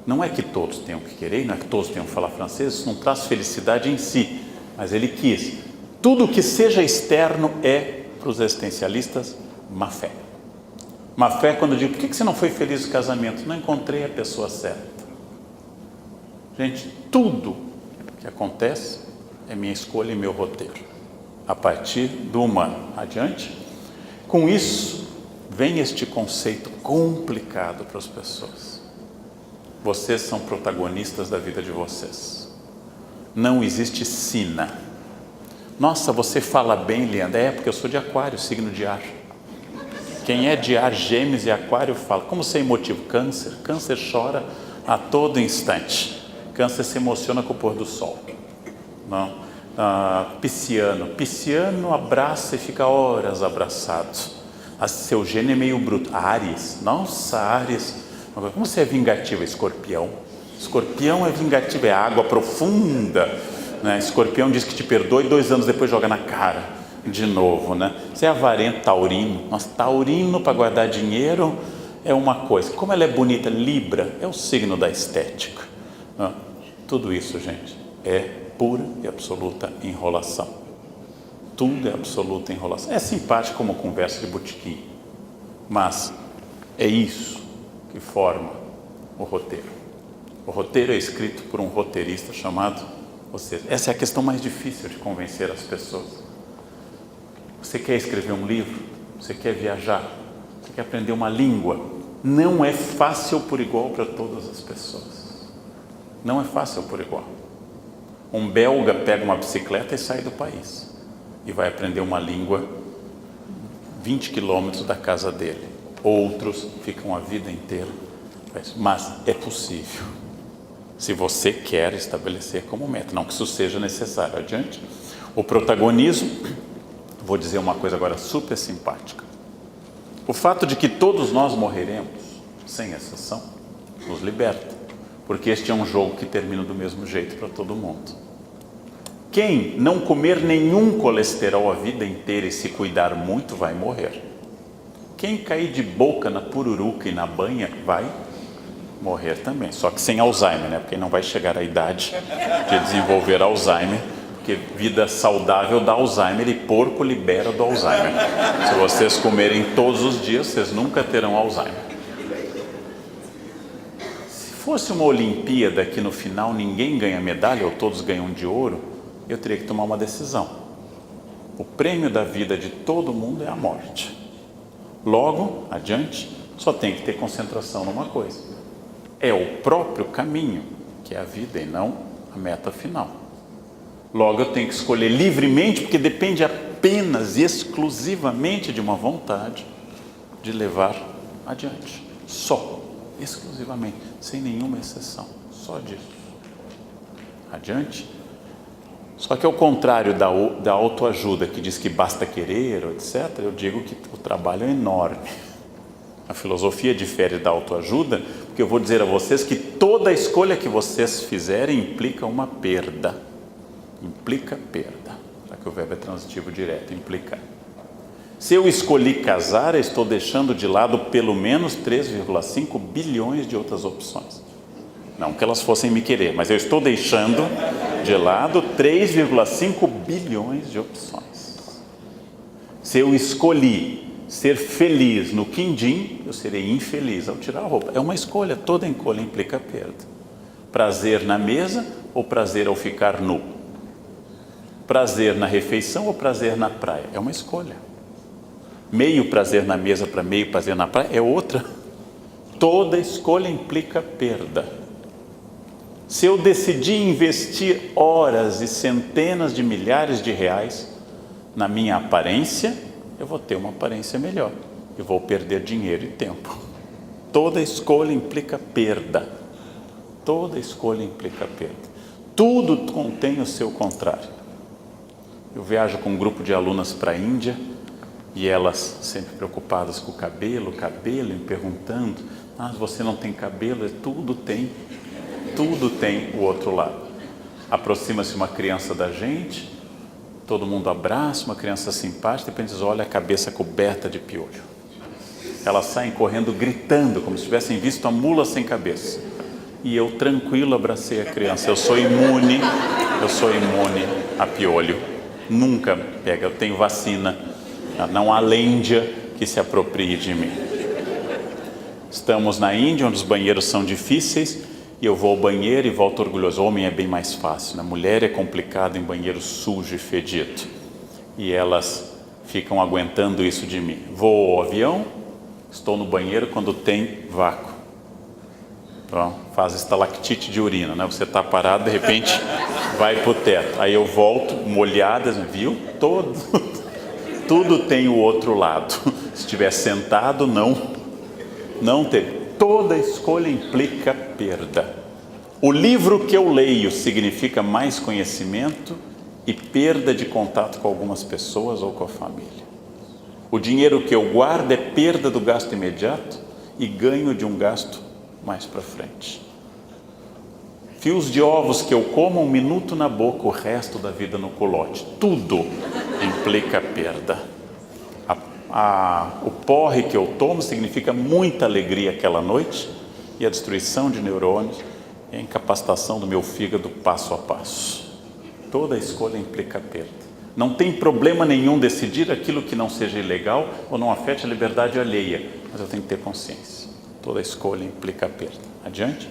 Não é que todos tenham que querer, não é que todos tenham que falar francês, isso não traz felicidade em si, mas ele quis. Tudo que seja externo é, para os existencialistas, má fé. Má fé quando eu digo, por que você não foi feliz no casamento? Não encontrei a pessoa certa. Gente, tudo que acontece é minha escolha e meu roteiro, a partir do humano. Adiante? Com isso, vem este conceito complicado para as pessoas. Vocês são protagonistas da vida de vocês. Não existe sina. Nossa, você fala bem, Leandro. É porque eu sou de Aquário, signo de ar. Quem é de ar, Gêmeos e Aquário fala. Como você é emotivo? Câncer. Câncer chora a todo instante. Câncer se emociona com o pôr do sol. Não. Pisciano abraça e fica horas abraçado. Seu gênio é meio bruto. Áries. Nossa, Áries. Como você é vingativo? Escorpião. Escorpião é vingativo, é água profunda. Né? Escorpião diz que te perdoa e 2 anos depois joga na cara de novo. Né? Você é avarento, taurino. Nossa, taurino para guardar dinheiro é uma coisa. Como ela é bonita, Libra é o signo da estética. Tudo isso, gente, é pura e absoluta enrolação. Tudo é absoluta enrolação. É simpático como conversa de botequim, mas é isso que forma o roteiro. O roteiro é escrito por um roteirista chamado você. Essa é a questão mais difícil de convencer as pessoas. Você quer escrever um livro? Você quer viajar? Você quer aprender uma língua? Não é fácil por igual para todas as pessoas. Não é fácil por igual. Um belga pega uma bicicleta e sai do país e vai aprender uma língua 20 quilômetros da casa dele. Outros ficam a vida inteira. Mas é possível, se você quer estabelecer como meta. Não que isso seja necessário. Adiante. O protagonismo, vou dizer uma coisa agora super simpática. O fato de que todos nós morreremos, sem exceção, nos liberta. Porque este é um jogo que termina do mesmo jeito para todo mundo. Quem não comer nenhum colesterol a vida inteira e se cuidar muito, vai morrer. Quem cair de boca na pururuca e na banha, vai morrer também. Só que sem Alzheimer, né? Porque não vai chegar à idade de desenvolver Alzheimer, porque vida saudável dá Alzheimer e porco libera do Alzheimer. Se vocês comerem todos os dias, vocês nunca terão Alzheimer. Se fosse uma Olimpíada que no final ninguém ganha medalha ou todos ganham de ouro, eu teria que tomar uma decisão. O prêmio da vida de todo mundo é a morte. Logo, adiante, só tem que ter concentração numa coisa. É o próprio caminho, que é a vida e não a meta final. Logo, eu tenho que escolher livremente, porque depende apenas e exclusivamente de uma vontade de levar adiante. Só, exclusivamente, sem nenhuma exceção, só disso. Adiante. Só que ao contrário da autoajuda, que diz que basta querer, etc., eu digo que o trabalho é enorme. A filosofia difere da autoajuda, porque eu vou dizer a vocês que toda escolha que vocês fizerem implica uma perda. Implica perda, já que o verbo é transitivo direto, implica. Se eu escolhi casar, eu estou deixando de lado pelo menos 3,5 bilhões de outras opções. Não que elas fossem me querer, mas eu estou deixando de lado 3,5 bilhões de opções. Se eu escolhi ser feliz no quindim, eu serei infeliz ao tirar a roupa. É uma escolha, toda escolha implica perda. Prazer na mesa ou prazer ao ficar nu? Prazer na refeição ou prazer na praia? É uma escolha. Meio prazer na mesa para meio prazer na praia é outra. Toda escolha implica perda. Se eu decidir investir horas e centenas de milhares de reais na minha aparência, eu vou ter uma aparência melhor. Eu vou perder dinheiro e tempo. Toda escolha implica perda. Toda escolha implica perda. Tudo contém o seu contrário. Eu viajo com um grupo de alunas para a Índia e elas sempre preocupadas com o cabelo, me perguntando: ah, você não tem cabelo? Tudo tem o outro lado. Aproxima-se uma criança da gente, todo mundo abraça, uma criança simpática, de repente diz: olha a cabeça coberta de piolho. Elas saem correndo, gritando, como se tivessem visto a mula sem cabeça. E eu, tranquilo, abracei a criança. Eu sou imune a piolho. Nunca pega, eu tenho vacina. Não há lêndia que se aproprie de mim. Estamos na Índia, onde os banheiros são difíceis, e eu vou ao banheiro e volto orgulhoso. Homem é bem mais fácil, né? Mulher é complicado em banheiro sujo e fedido. E elas ficam aguentando isso de mim. Vou ao avião, estou no banheiro quando tem vácuo. Então, faz estalactite de urina, né? Você está parado, de repente vai para o teto. Aí eu volto, molhadas, viu? Tudo tem o outro lado. Se estiver sentado, não tem. Toda escolha implica perda. O livro que eu leio significa mais conhecimento e perda de contato com algumas pessoas ou com a família. O dinheiro que eu guardo é perda do gasto imediato e ganho de um gasto mais para frente. Fios de ovos que eu como, 1 minuto na boca, o resto da vida no culote. Tudo implica perda. O porre que eu tomo significa muita alegria aquela noite e a destruição de neurônios e a incapacitação do meu fígado passo a passo. Toda escolha implica perda. Não tem problema nenhum decidir aquilo que não seja ilegal ou não afete a liberdade alheia, mas eu tenho que ter consciência. Toda escolha implica perda. Adiante.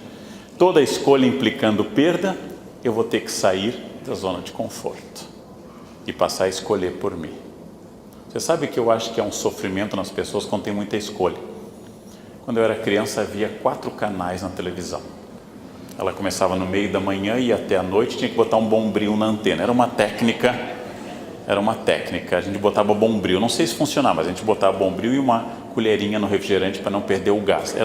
Toda escolha implicando perda, eu vou ter que sair da zona de conforto e passar a escolher por mim. Você sabe que eu acho que é um sofrimento nas pessoas quando tem muita escolha. Quando eu era criança havia 4 canais na televisão. Ela começava no meio da manhã e até a noite tinha que botar um bombril na antena. Era uma técnica, a gente botava bombril, não sei se funcionava, mas a gente botava bombril e uma colherinha no refrigerante para não perder o gás.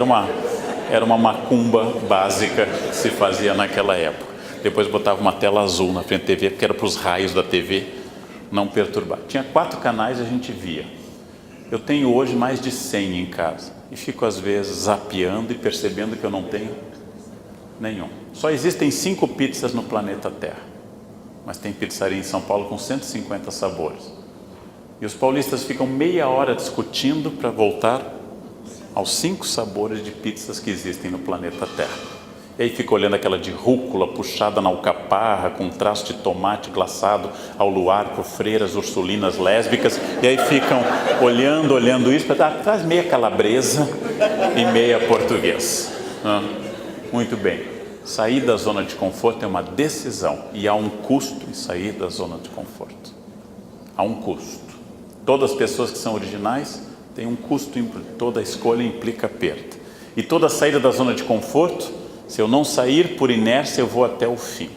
Era uma macumba básica que se fazia naquela época. Depois botava uma tela azul na frente da TV, porque era para os raios da TV não perturbar. Tinha 4 canais e a gente via. Eu tenho hoje mais de 100 em casa e fico às vezes zapeando e percebendo que eu não tenho nenhum. Só existem 5 pizzas no planeta Terra, mas tem pizzaria em São Paulo com 150 sabores. E os paulistas ficam meia hora discutindo para voltar aos 5 sabores de pizzas que existem no planeta Terra. E aí fica olhando aquela de rúcula puxada na alcaparra, com um traço de tomate glaçado ao luar por freiras ursulinas lésbicas, e aí ficam olhando isso, traz meia calabresa e meia português. Muito bem, sair da zona de conforto é uma decisão, e há um custo em sair da zona de conforto. Há um custo. Todas as pessoas que são originais têm um custo, toda escolha implica perda. E toda saída da zona de conforto, se eu não sair por inércia, eu vou até o fim.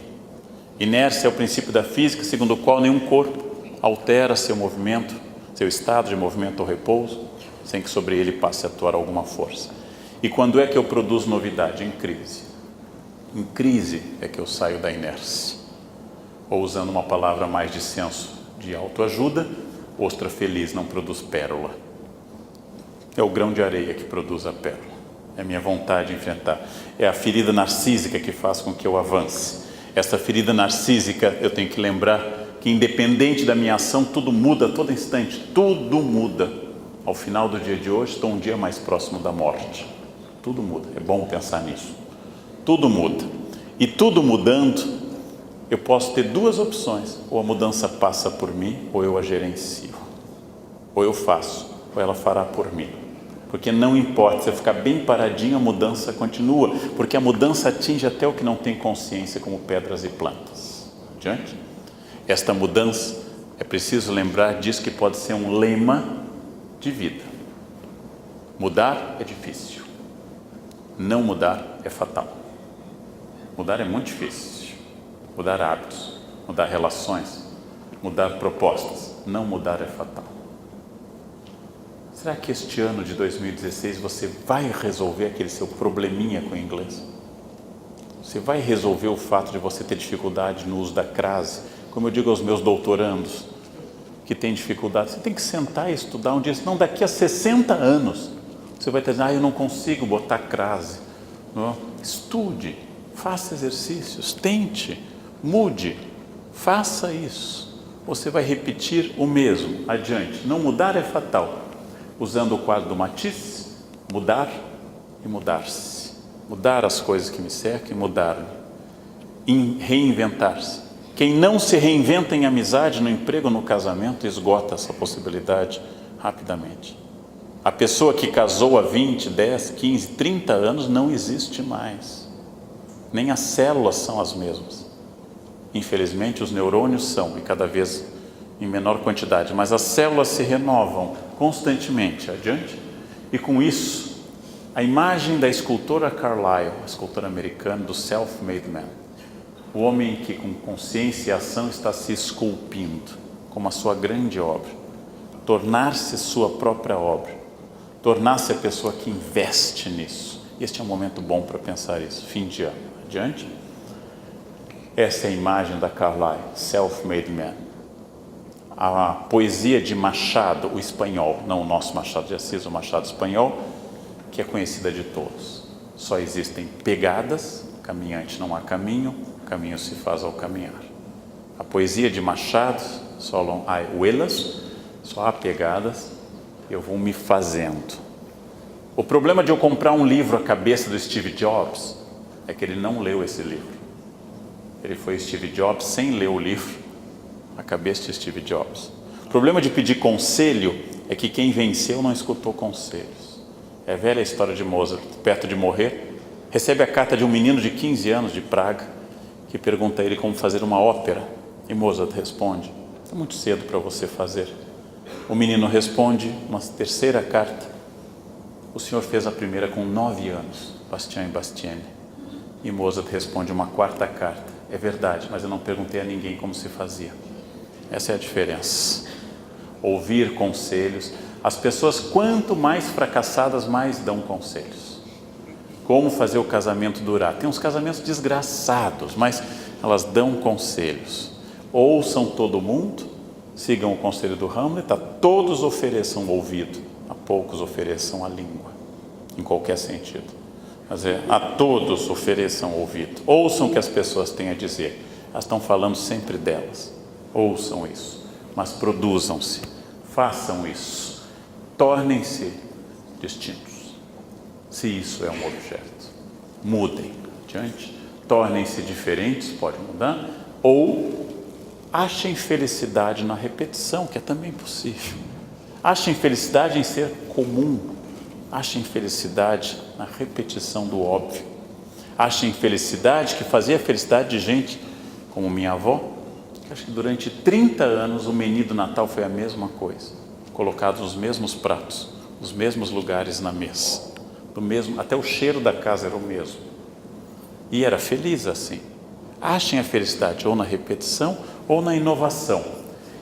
Inércia é o princípio da física, segundo o qual nenhum corpo altera seu movimento, seu estado de movimento ou repouso, sem que sobre ele passe a atuar alguma força. E quando é que eu produzo novidade? Em crise. Em crise é que eu saio da inércia. Ou usando uma palavra mais de senso de autoajuda, ostra feliz não produz pérola. É o grão de areia que produz a pérola. É a minha vontade de enfrentar. É a ferida narcísica que faz com que eu avance. Essa ferida narcísica, eu tenho que lembrar que independente da minha ação, tudo muda a todo instante, tudo muda. Ao final do dia de hoje, estou um dia mais próximo da morte. Tudo muda, é bom pensar nisso. Tudo muda. E tudo mudando, eu posso ter duas opções: ou a mudança passa por mim, ou eu a gerencio. Ou eu faço, ou ela fará por mim. Porque não importa, se eu ficar bem paradinho, a mudança continua, porque a mudança atinge até o que não tem consciência, como pedras e plantas. Adiante? Esta mudança, é preciso lembrar disso, que pode ser um lema de vida. Mudar é difícil, não mudar é fatal. Mudar é muito difícil. Mudar hábitos, mudar relações, mudar propostas, não mudar é fatal. Será que este ano de 2016 você vai resolver aquele seu probleminha com o inglês? Você vai resolver o fato de você ter dificuldade no uso da crase? Como eu digo aos meus doutorandos que têm dificuldade, você tem que sentar e estudar um dia, senão daqui a 60 anos você vai estar dizendo: eu não consigo botar crase. Não? Estude, faça exercícios, tente, mude, faça isso. Você vai repetir o mesmo adiante. Não mudar é fatal. Usando o quadro do Matisse, mudar e mudar-se. Mudar as coisas que me cercam e mudar-me. Reinventar-se. Quem não se reinventa em amizade, no emprego, no casamento, esgota essa possibilidade rapidamente. A pessoa que casou há 20, 10, 15, 30 anos não existe mais. Nem as células são as mesmas. Infelizmente, os neurônios são, e cada vez em menor quantidade, mas as células se renovam constantemente. Adiante? E com isso, a imagem da escultora Carlyle, a escultora americana do self-made man, o homem que com consciência e ação está se esculpindo como a sua grande obra, tornar-se sua própria obra, tornar-se a pessoa que investe nisso. Este é um momento bom para pensar isso, fim de ano. Adiante? Essa é a imagem da Carlyle, self-made man. A poesia de Machado, o espanhol, não o nosso Machado de Assis, o Machado espanhol, que é conhecida de todos. Só existem pegadas, caminhante não há caminho, caminho se faz ao caminhar. A poesia de Machado, só há huelas, só há pegadas, eu vou me fazendo. O problema de eu comprar um livro à cabeça do Steve Jobs é que ele não leu esse livro. Ele foi Steve Jobs sem ler o livro, a cabeça de Steve Jobs. O problema de pedir conselho é que quem venceu não escutou conselhos. É a velha história de Mozart, perto de morrer, recebe a carta de um menino de 15 anos de Praga, que pergunta a ele como fazer uma ópera. E Mozart responde: é muito cedo para você fazer. O menino responde, uma terceira carta: o senhor fez a primeira com 9 anos, Bastien e Bastienne. E Mozart responde uma quarta carta: é verdade, mas eu não perguntei a ninguém como se fazia. Essa é a diferença. Ouvir conselhos. As pessoas, quanto mais fracassadas, mais dão conselhos. Como fazer o casamento durar? Tem uns casamentos desgraçados, mas elas dão conselhos. Ouçam todo mundo, sigam o conselho do Hamlet, a todos ofereçam o ouvido, a poucos ofereçam a língua, em qualquer sentido. Mas a todos ofereçam o ouvido. Ouçam o que as pessoas têm a dizer. Elas estão falando sempre delas. Ouçam isso, mas produzam-se, façam isso, tornem-se distintos. Se isso é um objeto, mudem. Adiante, tornem-se diferentes, pode mudar, ou achem felicidade na repetição, que é também possível. Achem felicidade em ser comum, achem felicidade na repetição do óbvio. Achem felicidade, que fazia a felicidade de gente como minha avó. Acho que durante 30 anos o menu do Natal foi a mesma coisa, colocados os mesmos pratos, os mesmos lugares na mesa, até o cheiro da casa era o mesmo. E era feliz assim. Achem a felicidade ou na repetição ou na inovação.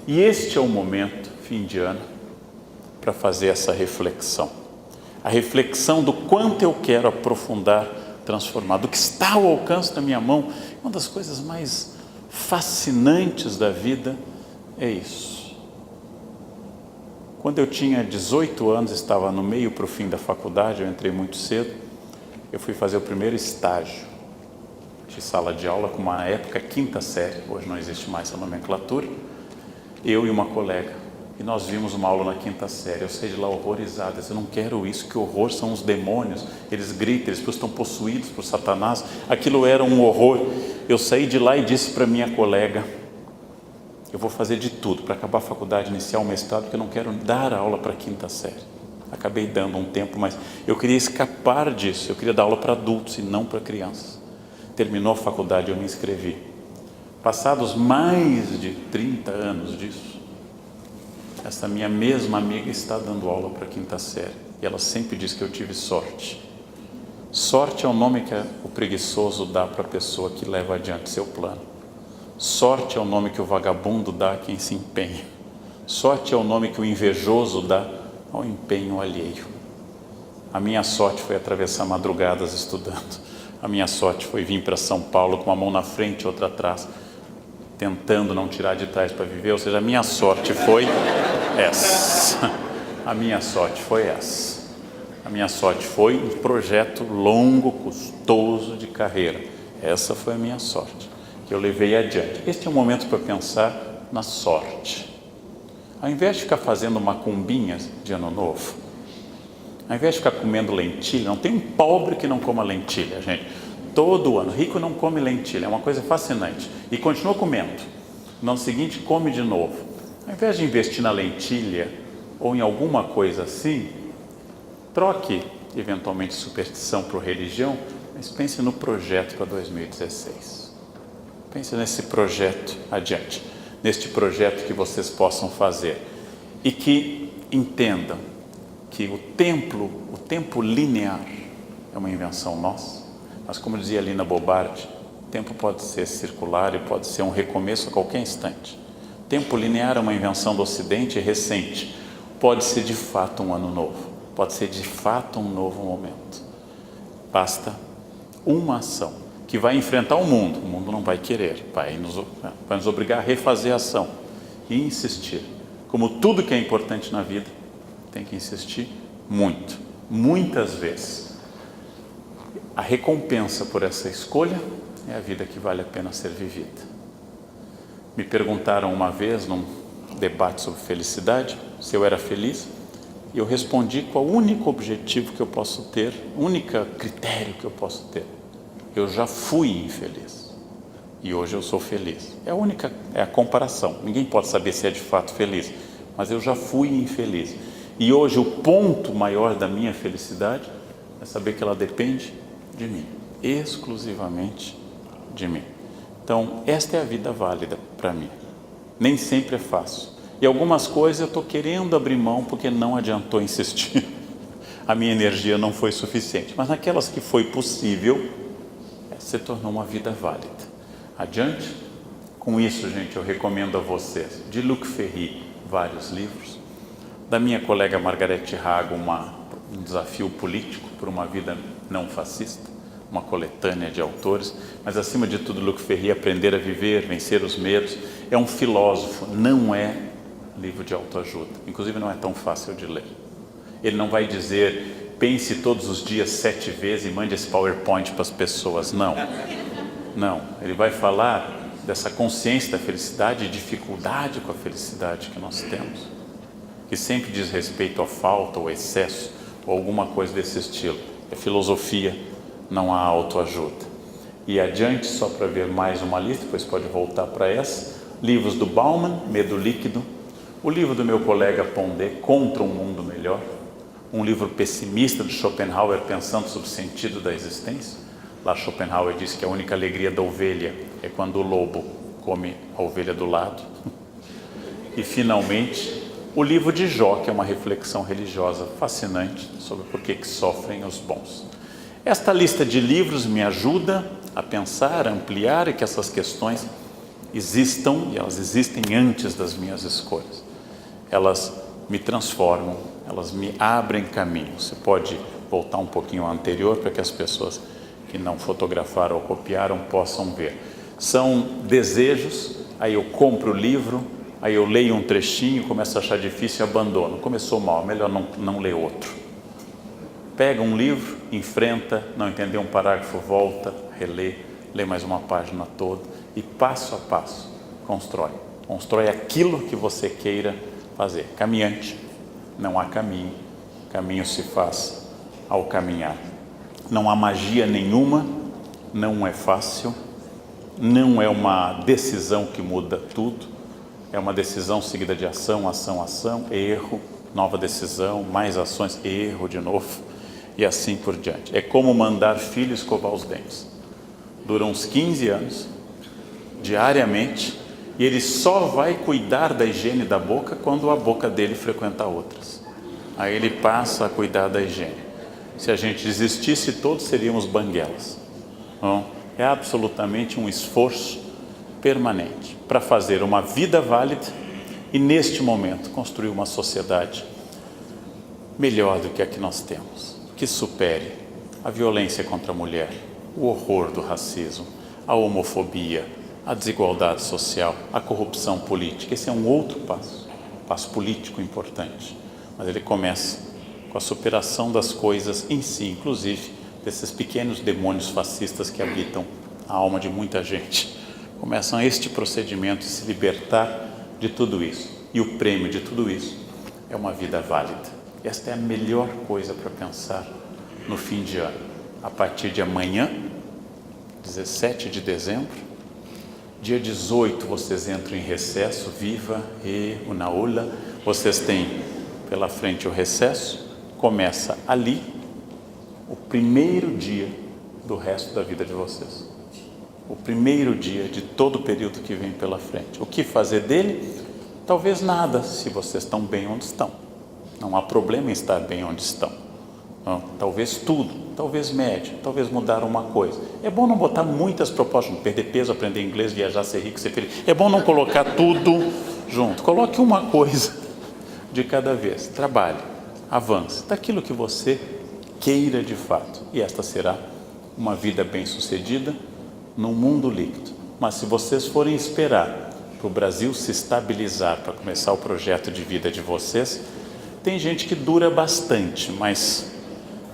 E este é o momento, fim de ano, para fazer essa reflexão. A reflexão do quanto eu quero aprofundar, transformar, do que está ao alcance da minha mão. Uma das coisas mais fascinantes da vida é isso. Quando eu tinha 18 anos, estava no meio para o fim da faculdade, eu entrei muito cedo, eu fui fazer o primeiro estágio. de sala de aula com uma época quinta série, hoje não existe mais essa nomenclatura, eu e uma colega, e nós vimos uma aula na quinta série. Eu saí de lá horrorizado, eu não quero isso, que horror, são os demônios, eles gritam, eles estão possuídos por Satanás, aquilo era um horror. Eu saí de lá e disse para minha colega, eu vou fazer de tudo para acabar a faculdade, iniciar o mestrado, porque eu não quero dar aula para a quinta série. Acabei dando um tempo, mas eu queria escapar disso, eu queria dar aula para adultos e não para crianças. Terminou a faculdade, eu me inscrevi. Passados mais de 30 anos disso, essa minha mesma amiga está dando aula para a quinta série, e ela sempre diz que eu tive sorte. Sorte é o nome que o preguiçoso dá para a pessoa que leva adiante seu plano. Sorte é o nome que o vagabundo dá a quem se empenha. Sorte é o nome que o invejoso dá ao empenho alheio. A minha sorte foi atravessar madrugadas estudando. A minha sorte foi vir para São Paulo com uma mão na frente e outra atrás, tentando não tirar de trás para viver. Ou seja, a minha sorte foi essa. A minha sorte foi essa. A minha sorte foi um projeto longo, custoso de carreira. Essa foi a minha sorte, que eu levei adiante. Este é um momento para pensar na sorte. Ao invés de ficar fazendo macumbinhas de ano novo, ao invés de ficar comendo lentilha, não tem um pobre que não coma lentilha, gente. Todo ano, rico não come lentilha, é uma coisa fascinante. E continua comendo. No ano seguinte, come de novo. Ao invés de investir na lentilha ou em alguma coisa assim, troque eventualmente superstição por religião, mas pense no projeto para 2016. Pense nesse projeto adiante, neste projeto que vocês possam fazer e que entendam que o tempo linear é uma invenção nossa, mas como dizia Lina Bobardi, o tempo pode ser circular e pode ser um recomeço a qualquer instante. O tempo linear é uma invenção do Ocidente recente, pode ser de fato um ano novo, pode ser de fato um novo momento. Basta uma ação que vai enfrentar o mundo não vai querer, vai nos obrigar a refazer a ação e insistir. Como tudo que é importante na vida, tem que insistir muito, muitas vezes. A recompensa por essa escolha é a vida que vale a pena ser vivida. Me perguntaram uma vez, num debate sobre felicidade, se eu era feliz, e eu respondi qual o único objetivo que eu posso ter, o único critério que eu posso ter. Eu já fui infeliz e hoje eu sou feliz. É a comparação. Ninguém pode saber se é de fato feliz, mas eu já fui infeliz. E hoje o ponto maior da minha felicidade é saber que ela depende de mim, exclusivamente de mim. Então, esta é a vida válida para mim. Nem sempre é fácil. E algumas coisas eu estou querendo abrir mão porque não adiantou insistir. A minha energia não foi suficiente. Mas naquelas que foi possível, se tornou uma vida válida. Adiante? Com isso, gente, eu recomendo a vocês, de Luc Ferry, vários livros. Da minha colega Margarete Hago, um desafio político por uma vida não fascista, uma coletânea de autores, mas acima de tudo Luc Ferry, Aprender a Viver, Vencer os Medos. É um filósofo, não é livro de autoajuda, inclusive não é tão fácil de ler. Ele não vai dizer, pense todos os dias 7 vezes e mande esse PowerPoint para as pessoas, não. Ele vai falar dessa consciência da felicidade e dificuldade com a felicidade que nós temos, que sempre diz respeito à falta, ou excesso, ou alguma coisa desse estilo. É filosofia, não há autoajuda. E adiante, só para ver mais uma lista, depois pode voltar para essa, livros do Bauman, Medo Líquido, o livro do meu colega Pondé, Contra um Mundo Melhor, um livro pessimista de Schopenhauer, pensando sobre o sentido da existência. Lá Schopenhauer diz que a única alegria da ovelha é quando o lobo come a ovelha do lado. E finalmente, o livro de Jó, que é uma reflexão religiosa fascinante sobre por que sofrem os bons. Esta lista de livros me ajuda a pensar, a ampliar e que essas questões existam, e elas existem antes das minhas escolhas. Elas me transformam, elas me abrem caminho. Você pode voltar um pouquinho ao anterior para que as pessoas que não fotografaram ou copiaram possam ver. São desejos, aí eu compro o livro, aí eu leio um trechinho, começo a achar difícil e abandono. Começou mal, melhor não ler outro. Pega um livro, enfrenta, não entendeu um parágrafo, volta, relê, lê mais uma página toda e passo a passo constrói. Constrói aquilo que você queira fazer. Caminhante, não há caminho, caminho se faz ao caminhar. Não há magia nenhuma, não é fácil, não é uma decisão que muda tudo, é uma decisão seguida de ação, ação, ação, erro, nova decisão, mais ações, erro de novo e assim por diante. É como mandar filho escovar os dentes. Dura uns 15 anos, diariamente, e ele só vai cuidar da higiene da boca quando a boca dele frequenta outras. Aí ele passa a cuidar da higiene. Se a gente desistisse, todos seríamos banguelas. Não? É absolutamente um esforço permanente para fazer uma vida válida e, neste momento, construir uma sociedade melhor do que a que nós temos, que supere a violência contra a mulher, o horror do racismo, a homofobia, a desigualdade social, a corrupção política. Esse é um outro passo político importante, mas ele começa com a superação das coisas em si, inclusive desses pequenos demônios fascistas que habitam a alma de muita gente. Começam este procedimento de se libertar de tudo isso. E o prêmio de tudo isso é uma vida válida. Esta é a melhor coisa para pensar no fim de ano. A partir de amanhã, 17 de dezembro, dia 18 vocês entram em recesso, viva e una aula. Vocês têm pela frente o recesso, começa ali o primeiro dia do resto da vida de vocês. O primeiro dia de todo o período que vem pela frente. O que fazer dele? Talvez nada, se vocês estão bem onde estão. Não há problema em estar bem onde estão. Não? Talvez tudo, talvez médio, talvez mudar uma coisa. É bom não botar muitas propostas, perder peso, aprender inglês, viajar, ser rico, ser feliz. É bom não colocar tudo junto. Coloque uma coisa de cada vez. Trabalhe, avance, daquilo que você queira de fato. E esta será uma vida bem-sucedida num mundo líquido. Mas se vocês forem esperar para o Brasil se estabilizar, para começar o projeto de vida de vocês, tem gente que dura bastante, mas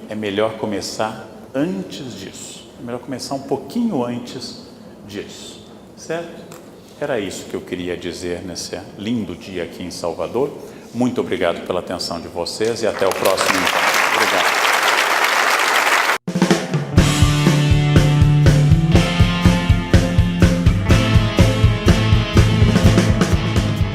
é melhor começar antes disso. É melhor começar um pouquinho antes disso, certo? Era isso que eu queria dizer nesse lindo dia aqui em Salvador. Muito obrigado pela atenção de vocês e até o próximo encontro. Obrigado.